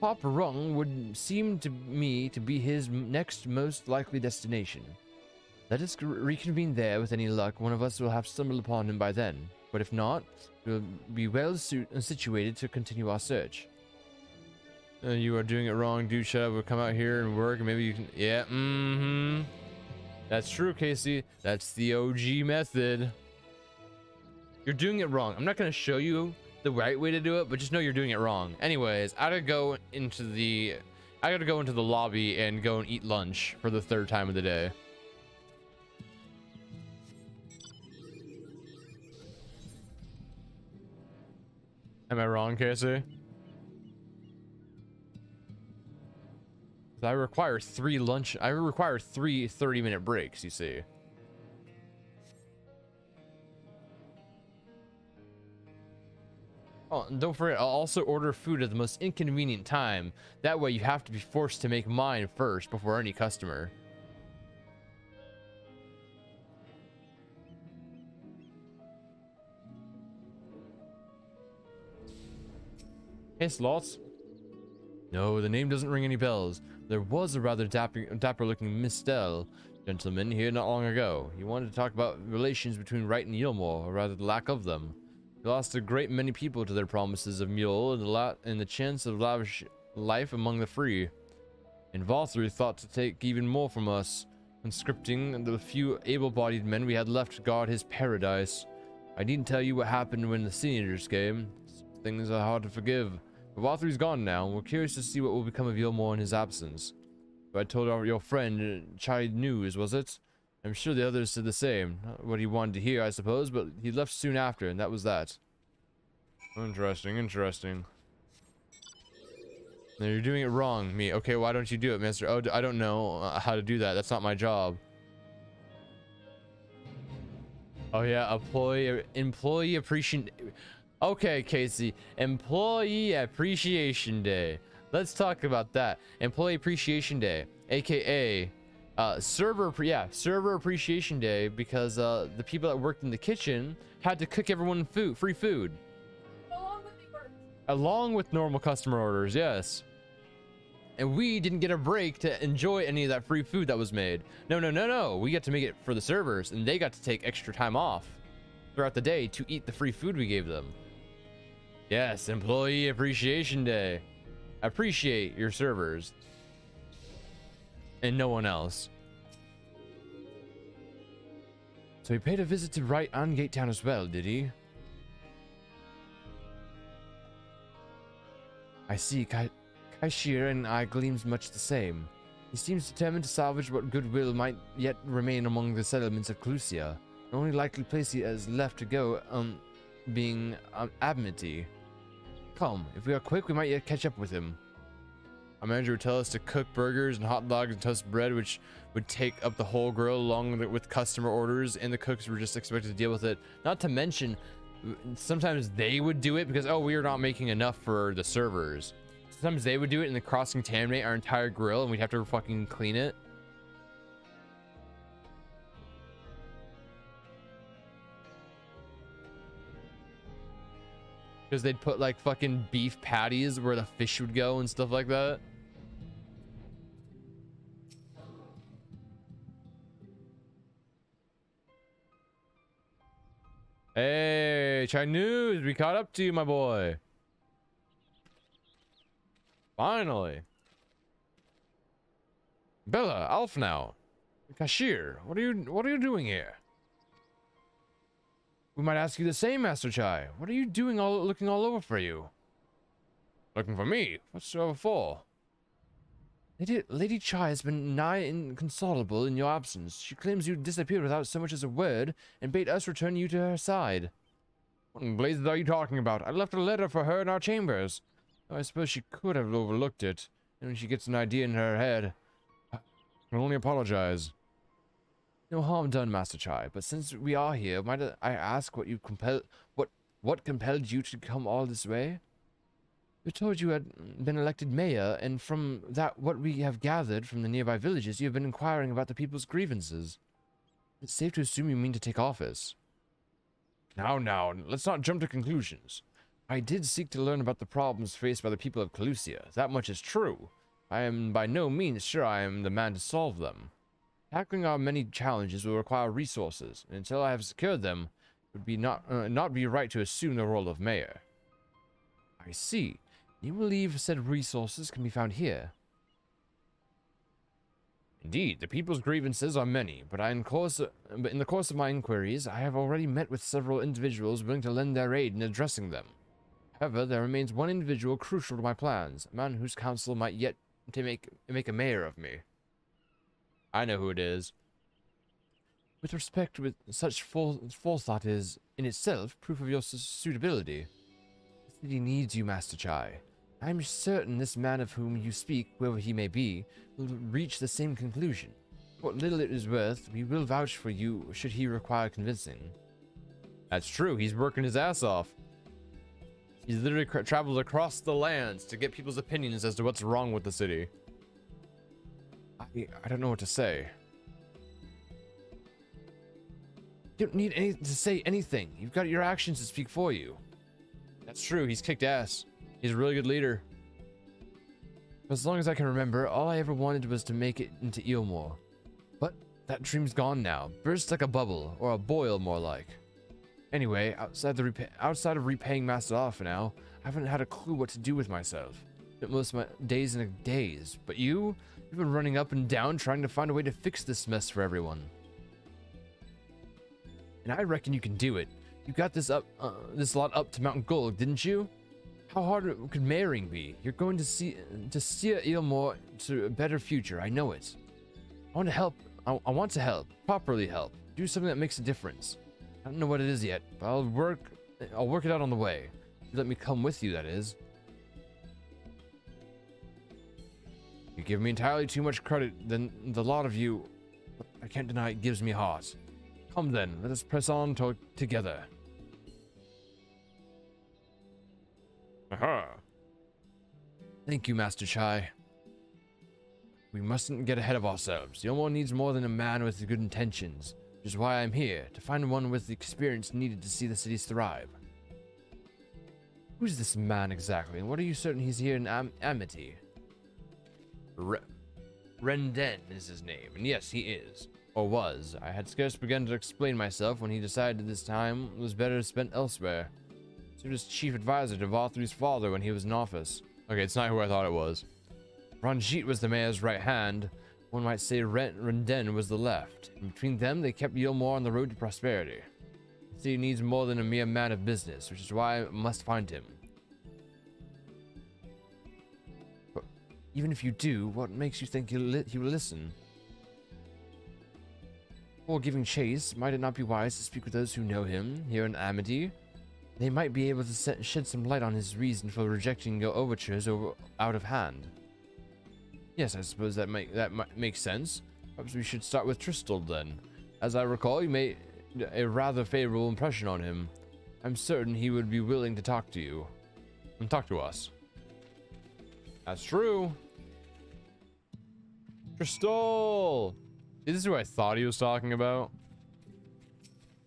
Top rung would seem to me to be his next most likely destination. Let us reconvene there. With any luck, one of us will have stumbled upon him by then. But if not, we'll be well situated to continue our search. You are doing it wrong, dude. Shut up. We'll come out here and work, and maybe you can. Yeah. That's true, Casey. That's the OG method. You're doing it wrong. I'm not going to show you the right way to do it, but just know you're doing it wrong. Anyways, I gotta go into the lobby and go and eat lunch for the 3rd time of the day. Am I wrong, Casey? I require 3 30-minute breaks, you see. Oh, and don't forget, I'll also order food at the most inconvenient time. That way you have to be forced to make mine first before any customer. Hey, Slots. No, the name doesn't ring any bells. There was a rather dapper-looking Mistel gentleman here not long ago. He wanted to talk about relations between Wright and Yilmore, or rather the lack of them. He lost a great many people to their promises of mule and the chance of lavish life among the free. And Valthree thought to take even more from us, conscripting the few able-bodied men we had left to guard his paradise. I needn't tell you what happened when the seniors came. Things are hard to forgive. But Valthree's gone now, and we're curious to see what will become of Yilmore in his absence. But I told your friend Chai News, was it? I'm sure the others said the same. Not what he wanted to hear, I suppose, but he left soon after, and that was that. Interesting, interesting. Now you're doing it wrong, me. Okay, why don't you do it, mister? Oh, I don't know how to do that. That's not my job. Oh yeah, employee appreciation. Okay, Casey, Employee Appreciation Day. Let's talk about that. Employee Appreciation Day, aka Server Appreciation Day, because the people that worked in the kitchen had to cook everyone free food. Along with normal customer orders, yes. And we didn't get a break to enjoy any of that free food that was made. No. We got to make it for the servers, and they got to take extra time off throughout the day to eat the free food we gave them. Yes, Employee Appreciation Day. Appreciate your servers. And no one else. So he paid a visit to Wright on Gate Town as well, did he? I see. Cashier and I gleams much the same. He seems determined to salvage what goodwill might yet remain among the settlements of Clusia. The only likely place he has left to go, being Amity. Come, if we are quick, we might yet catch up with him. Our manager would tell us to cook burgers and hot dogs and toast bread, which would take up the whole grill along with customer orders, and the cooks were just expected to deal with it. Not to mention, sometimes they would do it because, oh, we are not making enough for the servers. Sometimes they would do it and then cross-contaminate our entire grill, and we'd have to fucking clean it. Because they'd put like fucking beef patties where the fish would go and stuff like that. Hey, Chinese, we caught up to you, my boy. Finally. Bella, Alf now. Kashir, what are you doing here? We might ask you the same, Master Chai. What are you doing looking all over for you? Looking for me? What's so for? Lady Chai has been nigh inconsolable in your absence. She claims you disappeared without so much as a word, and bade us return you to her side. What in blazes are you talking about? I left a letter for her in our chambers. Though I suppose she could have overlooked it, and when she gets an idea in her head, I can only apologize. No harm done, Master Chai, but since we are here, might I ask what compelled you to come all this way? We told you had been elected mayor, and from what we have gathered from the nearby villages, you have been inquiring about the people's grievances. It's safe to assume you mean to take office. Now, let's not jump to conclusions. I did seek to learn about the problems faced by the people of Calusia. That much is true. I am by no means sure I am the man to solve them. Tackling our many challenges will require resources, and until I have secured them, it would be not be right to assume the role of mayor. I see. You believe said resources can be found here? Indeed, the people's grievances are many, but in the course of my inquiries, I have already met with several individuals willing to lend their aid in addressing them. However, there remains one individual crucial to my plans, a man whose counsel might yet make a mayor of me. I know who it is. With respect, with such forethought is, in itself, proof of your suitability. The city needs you, Master Chai. I am certain this man of whom you speak, whoever he may be, will reach the same conclusion. What little it is worth, we will vouch for you should he require convincing. That's true, he's working his ass off. He's literally traveled across the lands to get people's opinions as to what's wrong with the city. I don't know what to say. You don't need to say anything. You've got your actions to speak for you. That's true, he's kicked ass. He's a really good leader. As long as I can remember, all I ever wanted was to make it into Eelmore. But that dream's gone now. Burst like a bubble, or a boil more like. Anyway, outside of repaying Master off for now, I haven't had a clue what to do with myself. Spent most of my days in a daze. But you've been running up and down trying to find a way to fix this mess for everyone. And I reckon you can do it. You got this lot up to Mount Gold, didn't you? How hard could marrying be? You're going to steer Eelmore to a better future. I know it. I want to help. I want to help. Properly help. Do something that makes a difference. I don't know what it is yet, but I'll work it out on the way. You let me come with you, that is. You give me entirely too much credit, then the lot of you, I can't deny it gives me heart. Come then, let us press on together. Aha. Thank you, Master Chai. We mustn't get ahead of ourselves. Eelmore needs more than a man with good intentions, which is why I'm here, to find one with the experience needed to see the cities thrive. Who's this man exactly, and what are you certain he's here in Amity? Renden is his name, and yes, he is. Or was. I had scarce begun to explain myself when he decided this time was better spent elsewhere. He was chief advisor to Vathu's father when he was in office. Okay, it's not who I thought it was. Ranjit was the mayor's right hand. One might say Renden was the left. And between them, they kept Eelmore on the road to prosperity. The city needs more than a mere man of business, which is why I must find him. But even if you do, what makes you think he will listen? Before giving chase, might it not be wise to speak with those who know him, here in Amity? They might be able to shed some light on his reason for rejecting your overtures out of hand. Yes, I suppose that might make sense. Perhaps we should start with Tristol then. As I recall, you made a rather favorable impression on him. I'm certain he would be willing to talk to you. And talk to us. That's true. Tristol! This is who I thought he was talking about.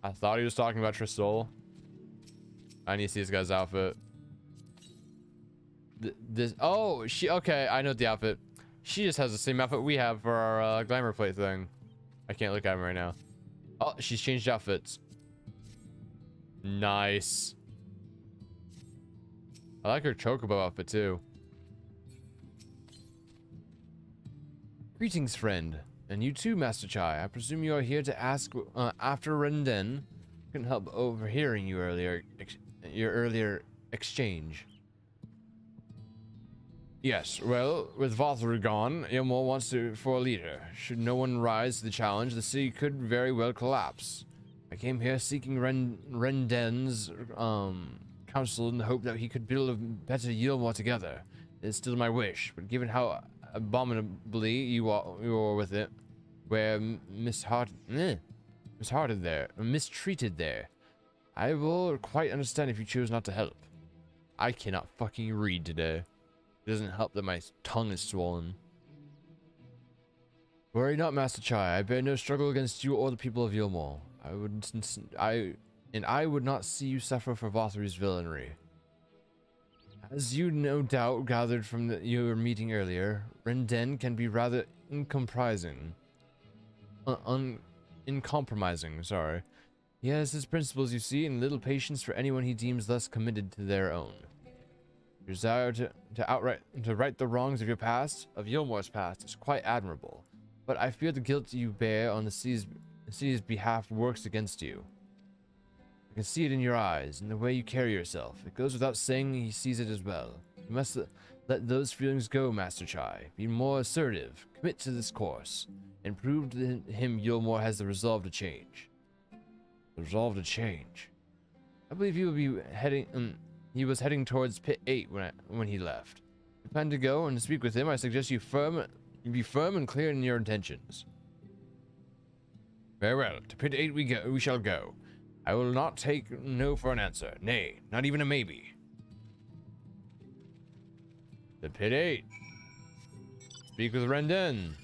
I thought he was talking about Tristol. I need to see this guy's outfit. Okay, I know the outfit. She just has the same outfit we have for our glamour plate thing. I can't look at him right now. Oh, she's changed outfits. Nice. I like her chocobo outfit too. Greetings, friend. And you too, Master Chai. I presume you are here to ask after Renden. Couldn't help overhearing your earlier exchange. Yes, well, with Vothru gone, Ilmor wants for a leader. Should no one rise to the challenge, the city could very well collapse. I came here seeking Renden's counsel in the hope that he could build a better Yilmor together. It is still my wish, but given how abominably you are with it, where mistreated there, I will quite understand if you choose not to help. I cannot fucking read today. It doesn't help that my tongue is swollen. Worry not, Master Chai. I bear no struggle against you or the people of Yilmor. I would not see you suffer for Vothru's villainy. As you no doubt gathered from your meeting earlier, Renden can be rather uncompromising. Sorry. He has his principles, you see, and little patience for anyone he deems less committed to their own. Your desire to right the wrongs of your past, of Yilmor's past, is quite admirable, but I fear the guilt you bear on the city's behalf works against you. I can see it in your eyes, in the way you carry yourself. It goes without saying he sees it as well. You must let those feelings go, Master Chai. Be more assertive, commit to this course, and prove to him Yilmor has the resolve to change. The resolve to change. I believe he will be heading. He was heading towards Pit 8 when he left. If you plan to go and speak with him, I suggest you be firm and clear in your intentions. Very well. To Pit 8 we shall go. I will not take no for an answer. Nay, not even a maybe. To Pit 8. Speak with Renden.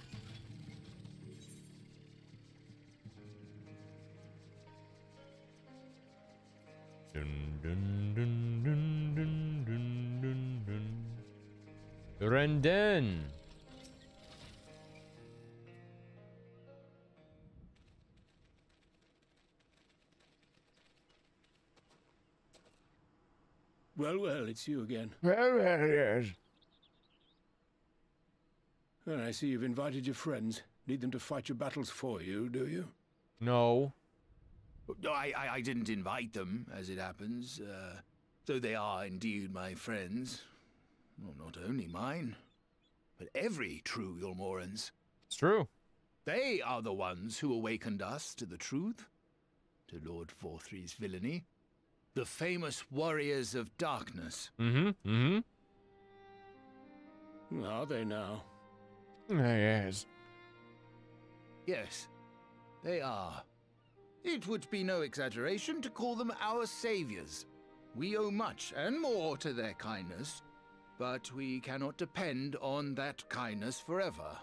Dun, dun, dun, dun, dun, dun, dun, dun. Renden. Well, it's you again. Well, yes. Well, I see you've invited your friends. Need them to fight your battles for you, do you? No. No, I didn't invite them, as it happens, though they are indeed my friends. Well, not only mine, but every true Yulmoran's. It's true. They are the ones who awakened us to the truth, to Lord Vorthry's villainy. The famous warriors of darkness. Are they now? Yes. Yes, they are. It would be no exaggeration to call them our saviors. We owe much and more to their kindness, but we cannot depend on that kindness forever.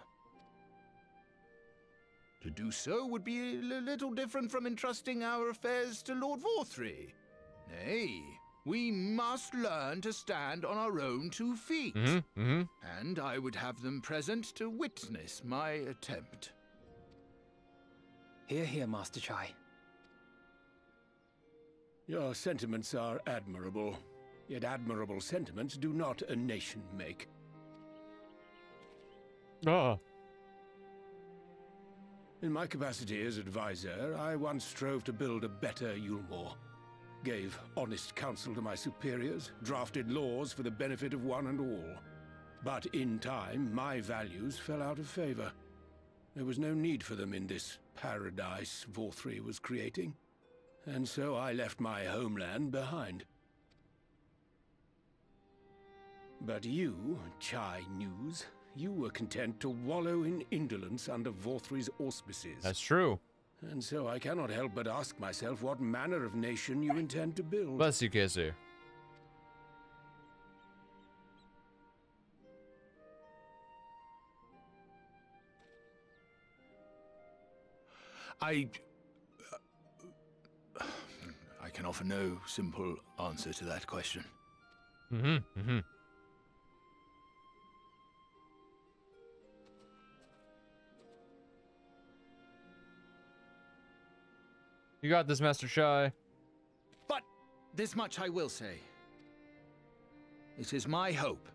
To do so would be a little different from entrusting our affairs to Lord Vorthry. Nay, we must learn to stand on our own 2 feet. And I would have them present to witness my attempt. Hear, hear, Master Chai. Your sentiments are admirable, yet admirable sentiments do not a nation make. In my capacity as advisor, I once strove to build a better Yulmor. Gave honest counsel to my superiors, drafted laws for the benefit of one and all. But in time, my values fell out of favor. There was no need for them in this paradise Vorthry was creating. And so I left my homeland behind. But you, Chai News, you were content to wallow in indolence under Vorthry's auspices. That's true. And so I cannot help but ask myself what manner of nation you intend to build. Bless you, Casey. I can offer no simple answer to that question. You got this, Master Chai. But this much I will say. It is my hope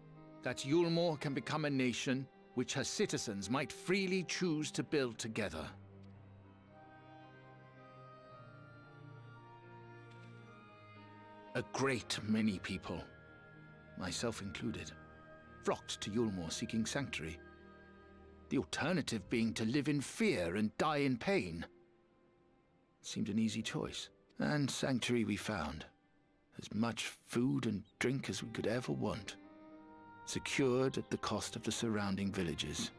that Yulmore can become a nation which her citizens might freely choose to build together. A great many people, myself included, flocked to Yulmore seeking sanctuary. The alternative being to live in fear and die in pain. It seemed an easy choice, and sanctuary we found. As much food and drink as we could ever want, secured at the cost of the surrounding villages.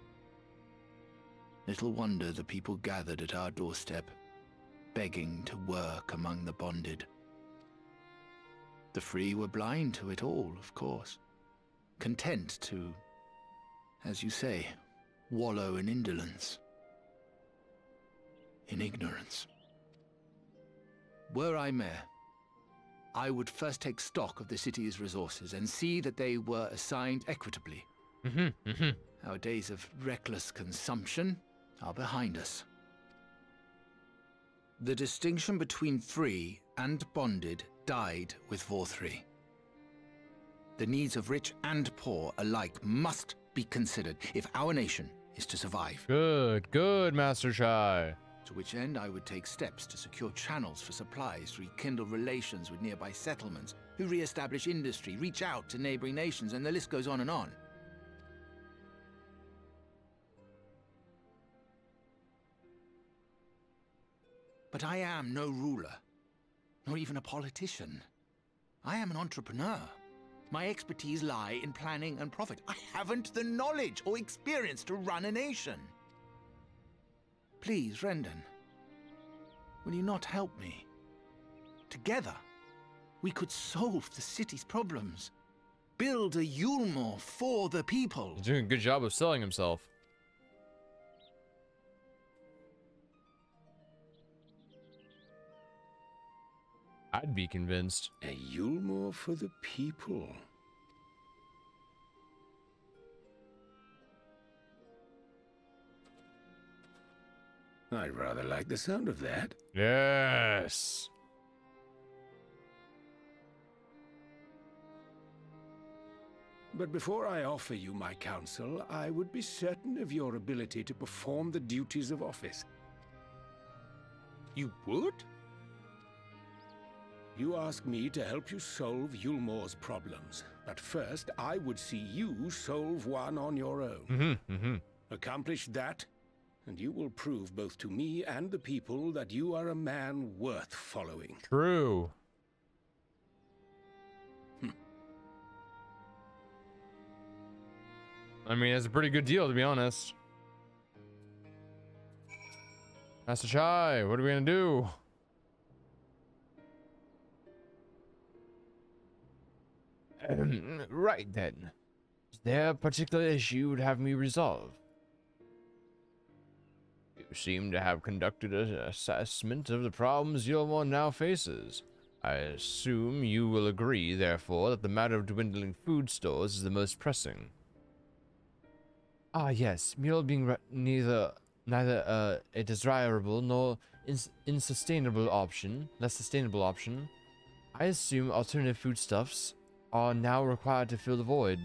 Little wonder the people gathered at our doorstep, begging to work among the bonded. The free were blind to it all, of course, content to, as you say, wallow in indolence, in ignorance. Were I mayor, I would first take stock of the city's resources and see that they were assigned equitably. Our days of reckless consumption are behind us. The distinction between free and bonded died with Vorthri. The needs of rich and poor alike must be considered if our nation is to survive. Good, Master Chai. To which end I would take steps to secure channels for supplies, rekindle relations with nearby settlements, who re-establish industry, reach out to neighboring nations, and the list goes on and on. But I am no ruler, nor even a politician. I am an entrepreneur. My expertise lie in planning and profit. I haven't the knowledge or experience to run a nation. Please, Rendon, will you not help me? Together, we could solve the city's problems. Build a Yulmore for the people. He's doing a good job of selling himself. I'd be convinced. A Yulmore for the people. I rather like the sound of that. Yes. But before I offer you my counsel, I would be certain of your ability to perform the duties of office. You would? You ask me to help you solve Yulmore's problems, but first I would see you solve one on your own. Accomplish that, and you will prove both to me and the people that you are a man worth following. True. I mean, it's a pretty good deal, to be honest. Master Chai, what are we gonna do? Right then. Is there a particular issue you would have me resolve? You seem to have conducted an assessment of the problems Yulmore now faces. I assume you will agree, therefore, that the matter of dwindling food stores is the most pressing. Ah, yes. Meal being neither a desirable nor less sustainable option, I assume alternative foodstuffs are now required to fill the void.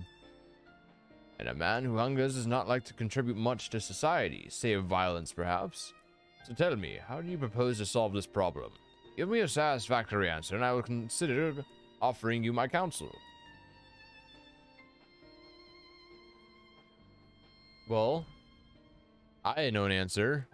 And a man who hungers does not like to contribute much to society, save violence perhaps. So tell me, how do you propose to solve this problem? Give me a satisfactory answer and I will consider offering you my counsel. Well, I know an answer.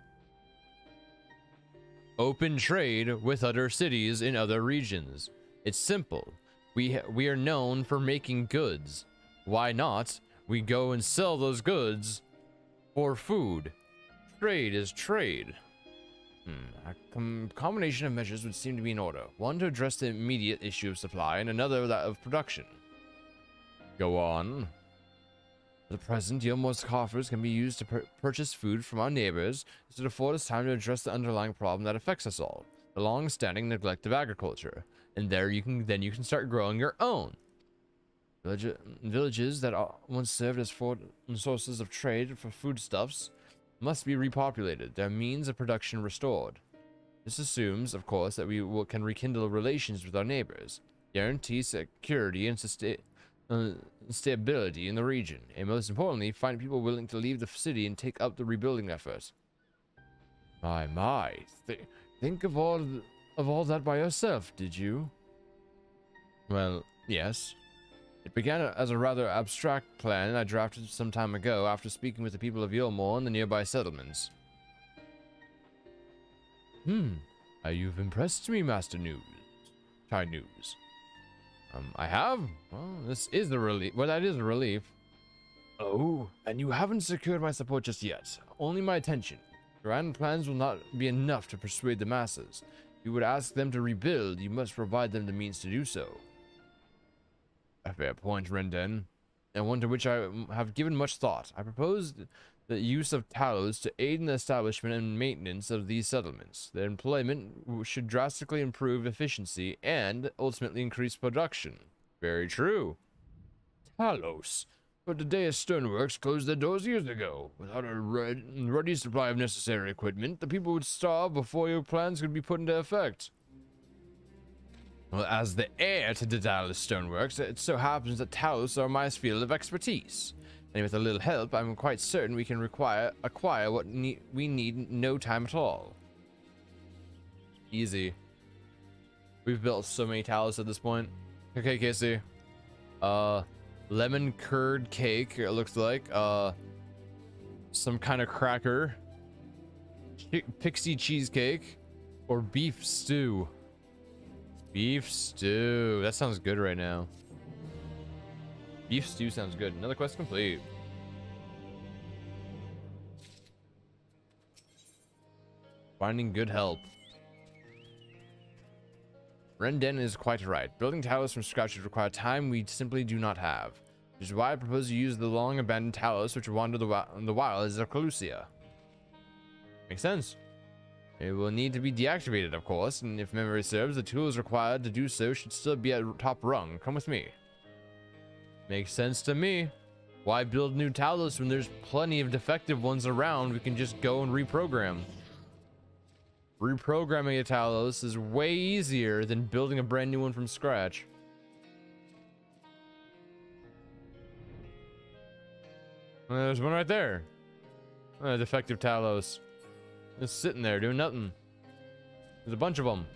Open trade with other cities in other regions. It's simple. We are known for making goods. Why not? We go and sell those goods for food. Trade is trade. A combination of measures would seem to be in order. One to address the immediate issue of supply, and another that of production. Go on. At the present, Yulmore's coffers can be used to purchase food from our neighbors, so to afford us time to address the underlying problem that affects us all, the long-standing neglect of agriculture. And there you can start growing your own. Villages that once served as sources of trade for foodstuffs must be repopulated, their means of production restored. This assumes, of course, that we can rekindle relations with our neighbors. guarantee security and stability in the region, and most importantly, find people willing to leave the city and take up the rebuilding effort. My, think of all that by yourself, did you? Well, yes. It began as a rather abstract plan I drafted some time ago after speaking with the people of Yulmore and the nearby settlements. You've impressed me, Master Chai News. I have? Well, this is a relief. Well, that is a relief. Oh, and you haven't secured my support just yet. Only my attention. Grand plans will not be enough to persuade the masses. If you would ask them to rebuild, you must provide them the means to do so. A fair point, Renden, and one to which I have given much thought. I proposed the use of Talos to aid in the establishment and maintenance of these settlements. Their employment should drastically improve efficiency and ultimately increase production. Very true. Talos. But the Deus Stoneworks closed their doors years ago. Without a ready supply of necessary equipment, the people would starve before your plans could be put into effect. Well, as the heir to the Talos Stoneworks, it so happens that Talos are my field of expertise. And with a little help, I'm quite certain we can acquire what we need in no time at all. Easy. We've built so many Talos at this point. Okay, Casey. Lemon curd cake, it looks like. Some kind of cracker. Pixie cheesecake. Or beef stew. Beef stew. That sounds good right now. Beef stew sounds good. Another quest complete. Finding good help. Renden is quite right. Building Talos from scratch would require time we simply do not have. Which is why I propose to use the long abandoned Talos which wander the wilds of Calusia. Makes sense. It will need to be deactivated, of course, and if memory serves, the tools required to do so should still be at top rung. Come with me. Makes sense to me. Why build new Talos when there's plenty of defective ones around we can just go and reprogram? Reprogramming a Talos is way easier than building a brand new one from scratch. There's one right there. Defective Talos. Just sitting there doing nothing. There's a bunch of them.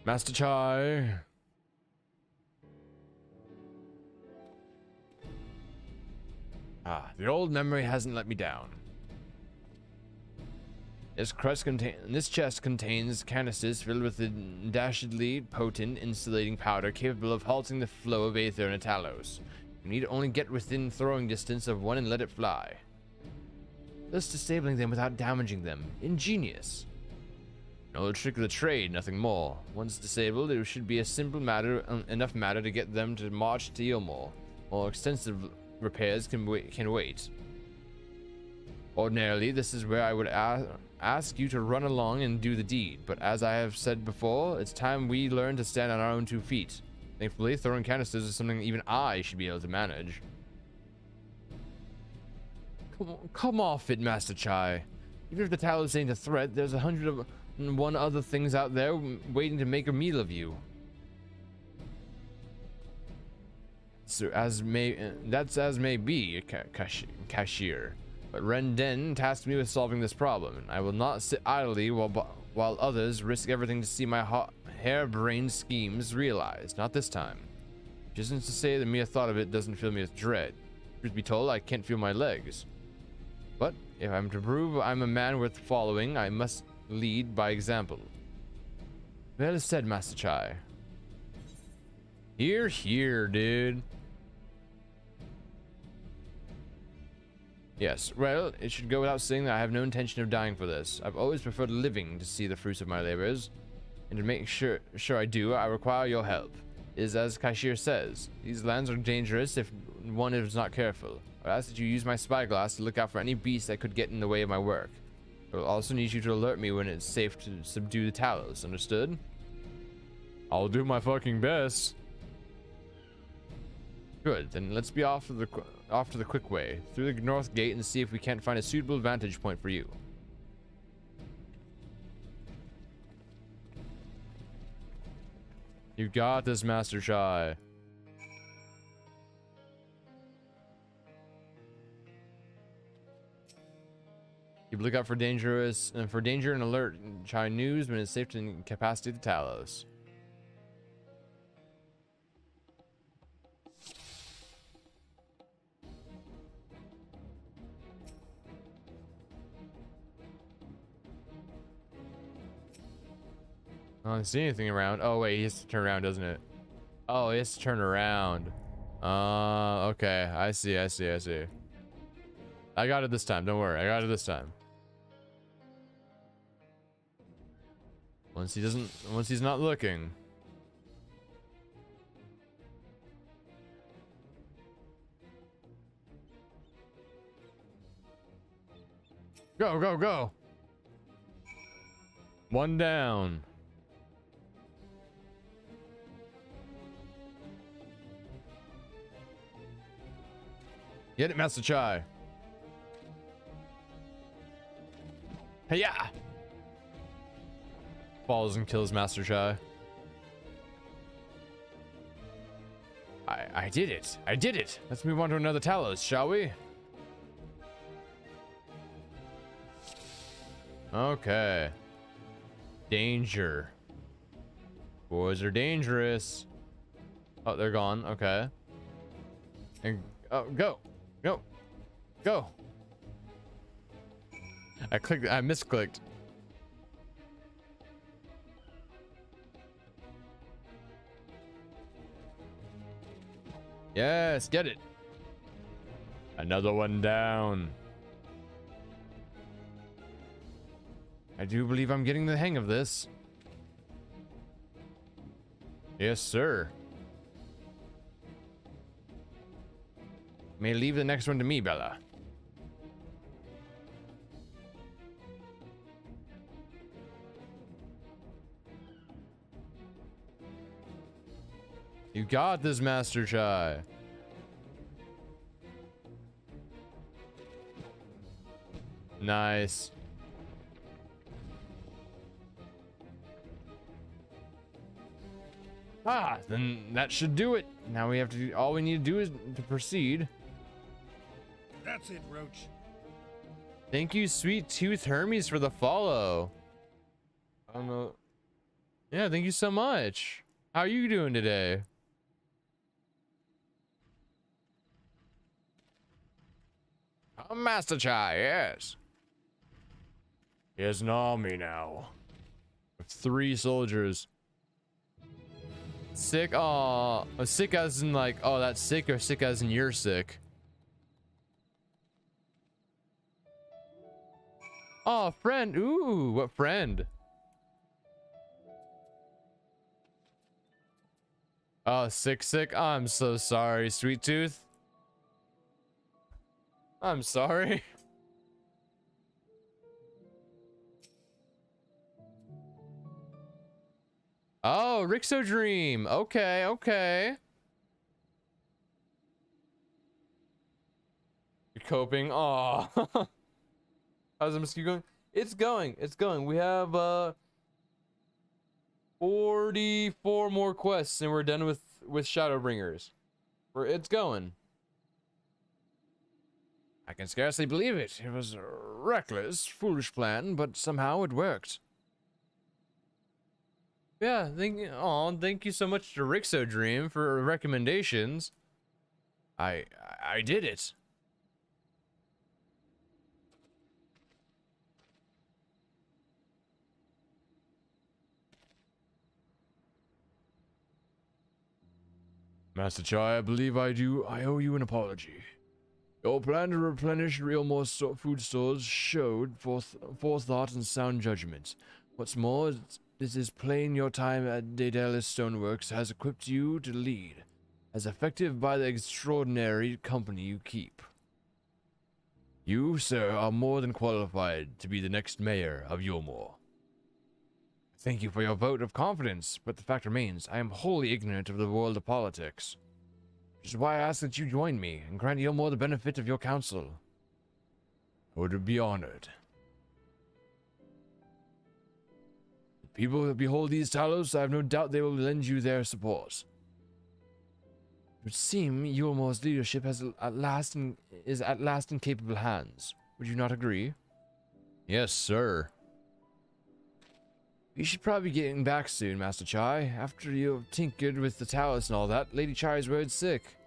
Master Chai. The old memory hasn't let me down. This chest contains canisters filled with a dastardly potent insulating powder capable of halting the flow of aether in a Talos. You need only get within throwing distance of one and let it fly, thus disabling them without damaging them. Ingenious. An old trick of the trade, nothing more. Once disabled, it should be a simple matter, enough matter to get them to march to Yulmore. More extensive repairs can wait. Ordinarily, this is where I would ask you to run along and do the deed, but as I have said before, it's time we learn to stand on our own 2 feet. Thankfully, throwing canisters is something even I should be able to manage. Come off it, Master Chai. Even if the Talos ain't a threat, there's 101 other things out there waiting to make a meal of you. So that's as may be, Cashier. But Renden tasked me with solving this problem, and I will not sit idly while others risk everything to see my harebrained schemes realized. Not this time. Which isn't to say the mere thought of it doesn't fill me with dread. Truth be told, I can't feel my legs. But if I'm to prove I'm a man worth following, I must lead by example. Well said, Master Chai. Here, dude. Yes, well, it should go without saying that I have no intention of dying for this. I've always preferred living to see the fruits of my labors. And to make sure I do, I require your help. It is as Cashier says, these lands are dangerous if one is not careful. I ask that you use my spyglass to look out for any beast that could get in the way of my work. I will also need you to alert me when it's safe to subdue the Talos, understood? I'll do my fucking best. Good, then let's be off to the quick way through the north gate and see if we can't find a suitable vantage point for you. You got this, Master Shy. Keep a lookout for danger and alert Shy news when it's safe to incapacitate the Talos. I don't see anything around. Oh wait, he has to turn around, doesn't it? Oh, he has to turn around. Okay. I see. I got it this time. Don't worry. I got it this time. Once he's not looking. Go, go, go. One down. Get it, Master Chai. Hey, yeah. Falls and kills Master Chai. I did it. I did it. Let's move on to another Talos, shall we? Okay. Danger. Boys are dangerous. Oh, they're gone. Okay. And oh, go. Go. Go. I misclicked. Yes, get it. Another one down. I do believe I'm getting the hang of this. Yes, sir. May leave the next one to me, Bella. You got this, Master Chai. Nice. Ah, then that should do it. Now we have to do, all we need to do is to proceed. That's it, Roach. Thank you, Sweet Tooth Hermes, for the follow. I don't know. Yeah, thank you so much. How are you doing today? Oh, Master Chai, yes. He has an army now. With 3 soldiers. Sick? Aw. Oh, sick as in like, oh, that's sick, or sick as in you're sick? Oh, friend. Ooh, what friend? Oh, sick. I'm so sorry, Sweet Tooth. I'm sorry. Oh, Rixo Dream. Okay. You're coping. Oh. How's the mosquito going? It's going. We have 44 more quests and we're done with Shadowbringers. It's going. I can scarcely believe it. It was a reckless, foolish plan, but somehow it worked. Yeah, thank you so much to Rixo Dream for recommendations. I did it. Master Chai, I believe I owe you an apology. Your plan to replenish Realmore's food stores showed forethought and sound judgment. What's more, it is plain your time at Daedalus Stoneworks has equipped you to lead, as effective by the extraordinary company you keep. You, sir, are more than qualified to be the next mayor of Yulmore. Thank you for your vote of confidence, but the fact remains, I am wholly ignorant of the world of politics. Which is why I ask that you join me and grant Yulmore the benefit of your counsel. I would be honored. People that behold these Talos, I have no doubt they will lend you their support. It would seem Yulmore's leadership is at last in capable hands. Would you not agree? Yes, sir. You should probably be getting back soon, Master Chai. After you've tinkered with the Talos and all that, Lady Chai is worried sick.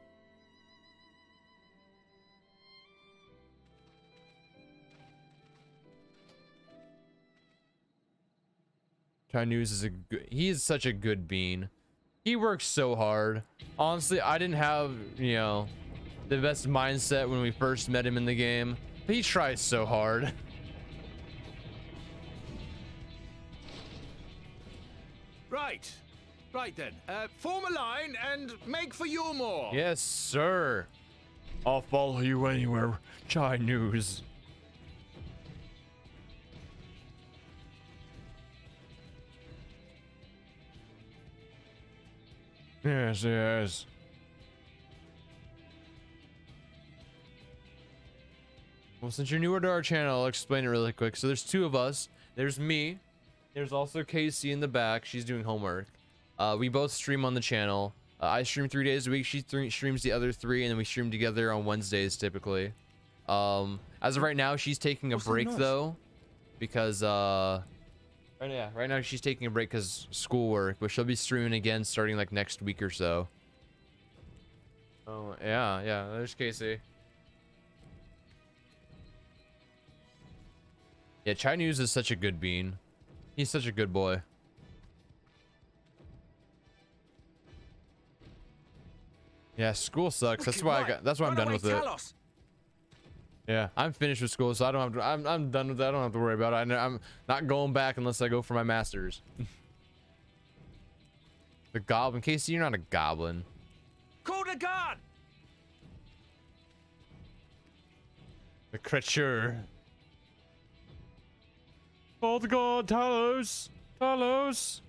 Chai News is he is such a good bean. He works so hard. Honestly, I didn't have, you know, the best mindset when we first met him in the game, but he tries so hard. Right. Right then. Form a line and make for Yulmore. Yes, sir. I'll follow you anywhere, Chai News. Yes, yes. Well, since you're newer to our channel, I'll explain it really quick. So there's two of us. There's me. There's also Casey in the back. She's doing homework. We both stream on the channel. I stream 3 days a week. She streams the other 3, and then we stream together on Wednesdays typically. As of right now, she's taking a break though, because right now she's taking a break because schoolwork. But she'll be streaming again starting like next week or so. Oh yeah, there's Casey. Yeah, Chai News is such a good bean. He's such a good boy. Yeah, school sucks. That's why I'm done with it. Yeah, I'm finished with school, so I don't have to. I'm done with that. I don't have to worry about it. I'm not going back unless I go for my masters. The goblin, Casey, you're not a goblin. Call the guard. The creature. Oh the god, Talos! Talos!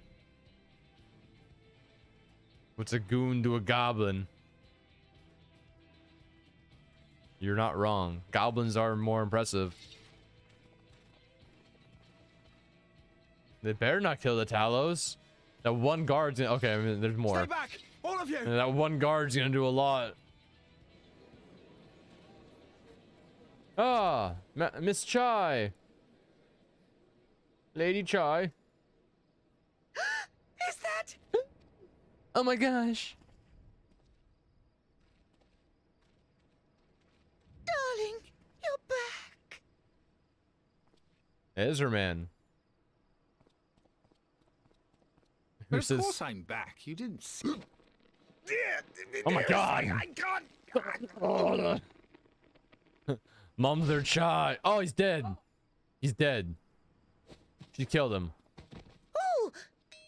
What's a goon to a goblin? You're not wrong. Goblins are more impressive. They better not kill the Talos. That one guard's gonna... Okay, I mean, there's more. Stay back, all of you! And that one guard's gonna do a lot. Ah! Miss Chai! Lady Chai. Is that? Oh my gosh. Darling, you're back. Ezra man. Who Of says... course I'm back. You didn't see. Oh my god. I can't. Mum's their Chai. Oh, he's dead. He's dead. She killed him. Oh,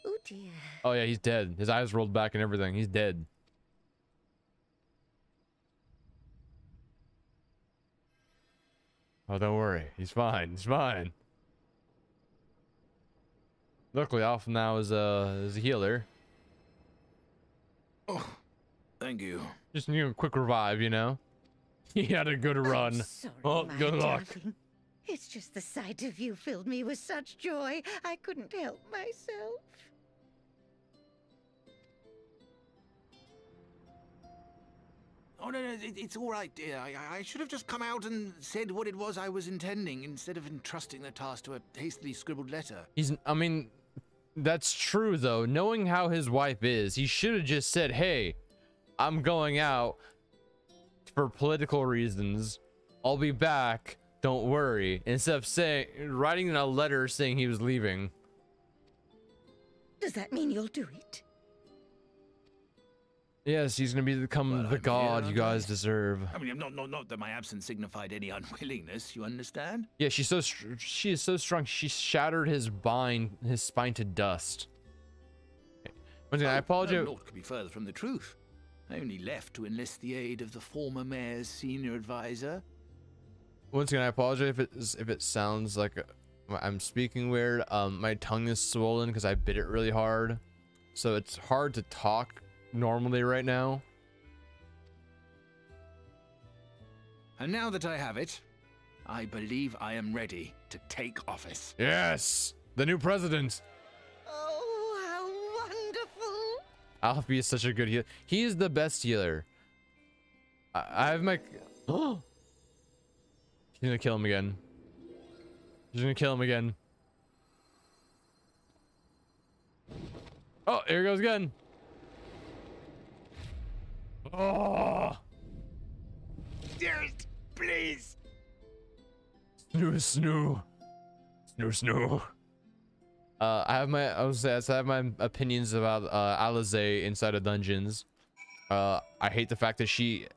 oh dear. Oh yeah, he's dead. His eyes rolled back and everything. He's dead. Oh, don't worry. He's fine. He's fine. Luckily, Alpha now is a healer. Oh, thank you. Just need a quick revive, you know. He had a good run. I'm sorry, Oh, my good luck. darling. It's just the sight of you filled me with such joy, I couldn't help myself. Oh, no, it's all right, dear. I should have just come out and said what it was I was intending instead of entrusting the task to a hastily scribbled letter. I mean, that's true, though. Knowing how his wife is, he should have just said, hey, I'm going out for political reasons. I'll be back. Don't worry. Instead of writing a letter saying he was leaving. Does that mean you'll do it? Yes, he's gonna become the god you guys deserve. I mean, not that my absence signified any unwillingness. You understand? Yeah, she is so strong. She shattered his spine to dust. Once again, I apologize. Naught could be further from the truth. I only left to enlist the aid of the former mayor's senior advisor. Once again, I apologize if it sounds like I'm speaking weird. My tongue is swollen because I bit it really hard, so it's hard to talk normally right now. And now that I have it, I believe I am ready to take office. Yes, the new president. Oh, how wonderful! Alfie is such a good healer. He is the best healer. I have my... Oh! He's gonna kill him again. He's gonna kill him again. Oh, here he goes again. Oh! Dearest, please! Snoo. I have my opinions about Alize inside of dungeons. I hate the fact that she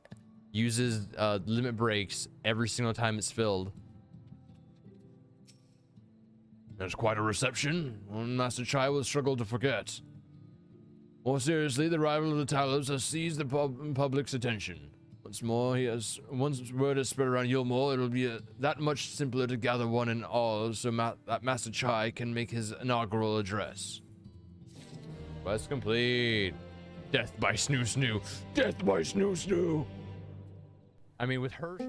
uses limit breaks every single time it's filled. There's quite a reception. Master Chai will struggle to forget. More seriously, the arrival of the Talos has seized the public's attention. Once word is spread around Yulmore, it'll be that much simpler to gather one and all so that Master Chai can make his inaugural address. Quest complete. Death by Snoo. Death by Snoo. I mean, with her...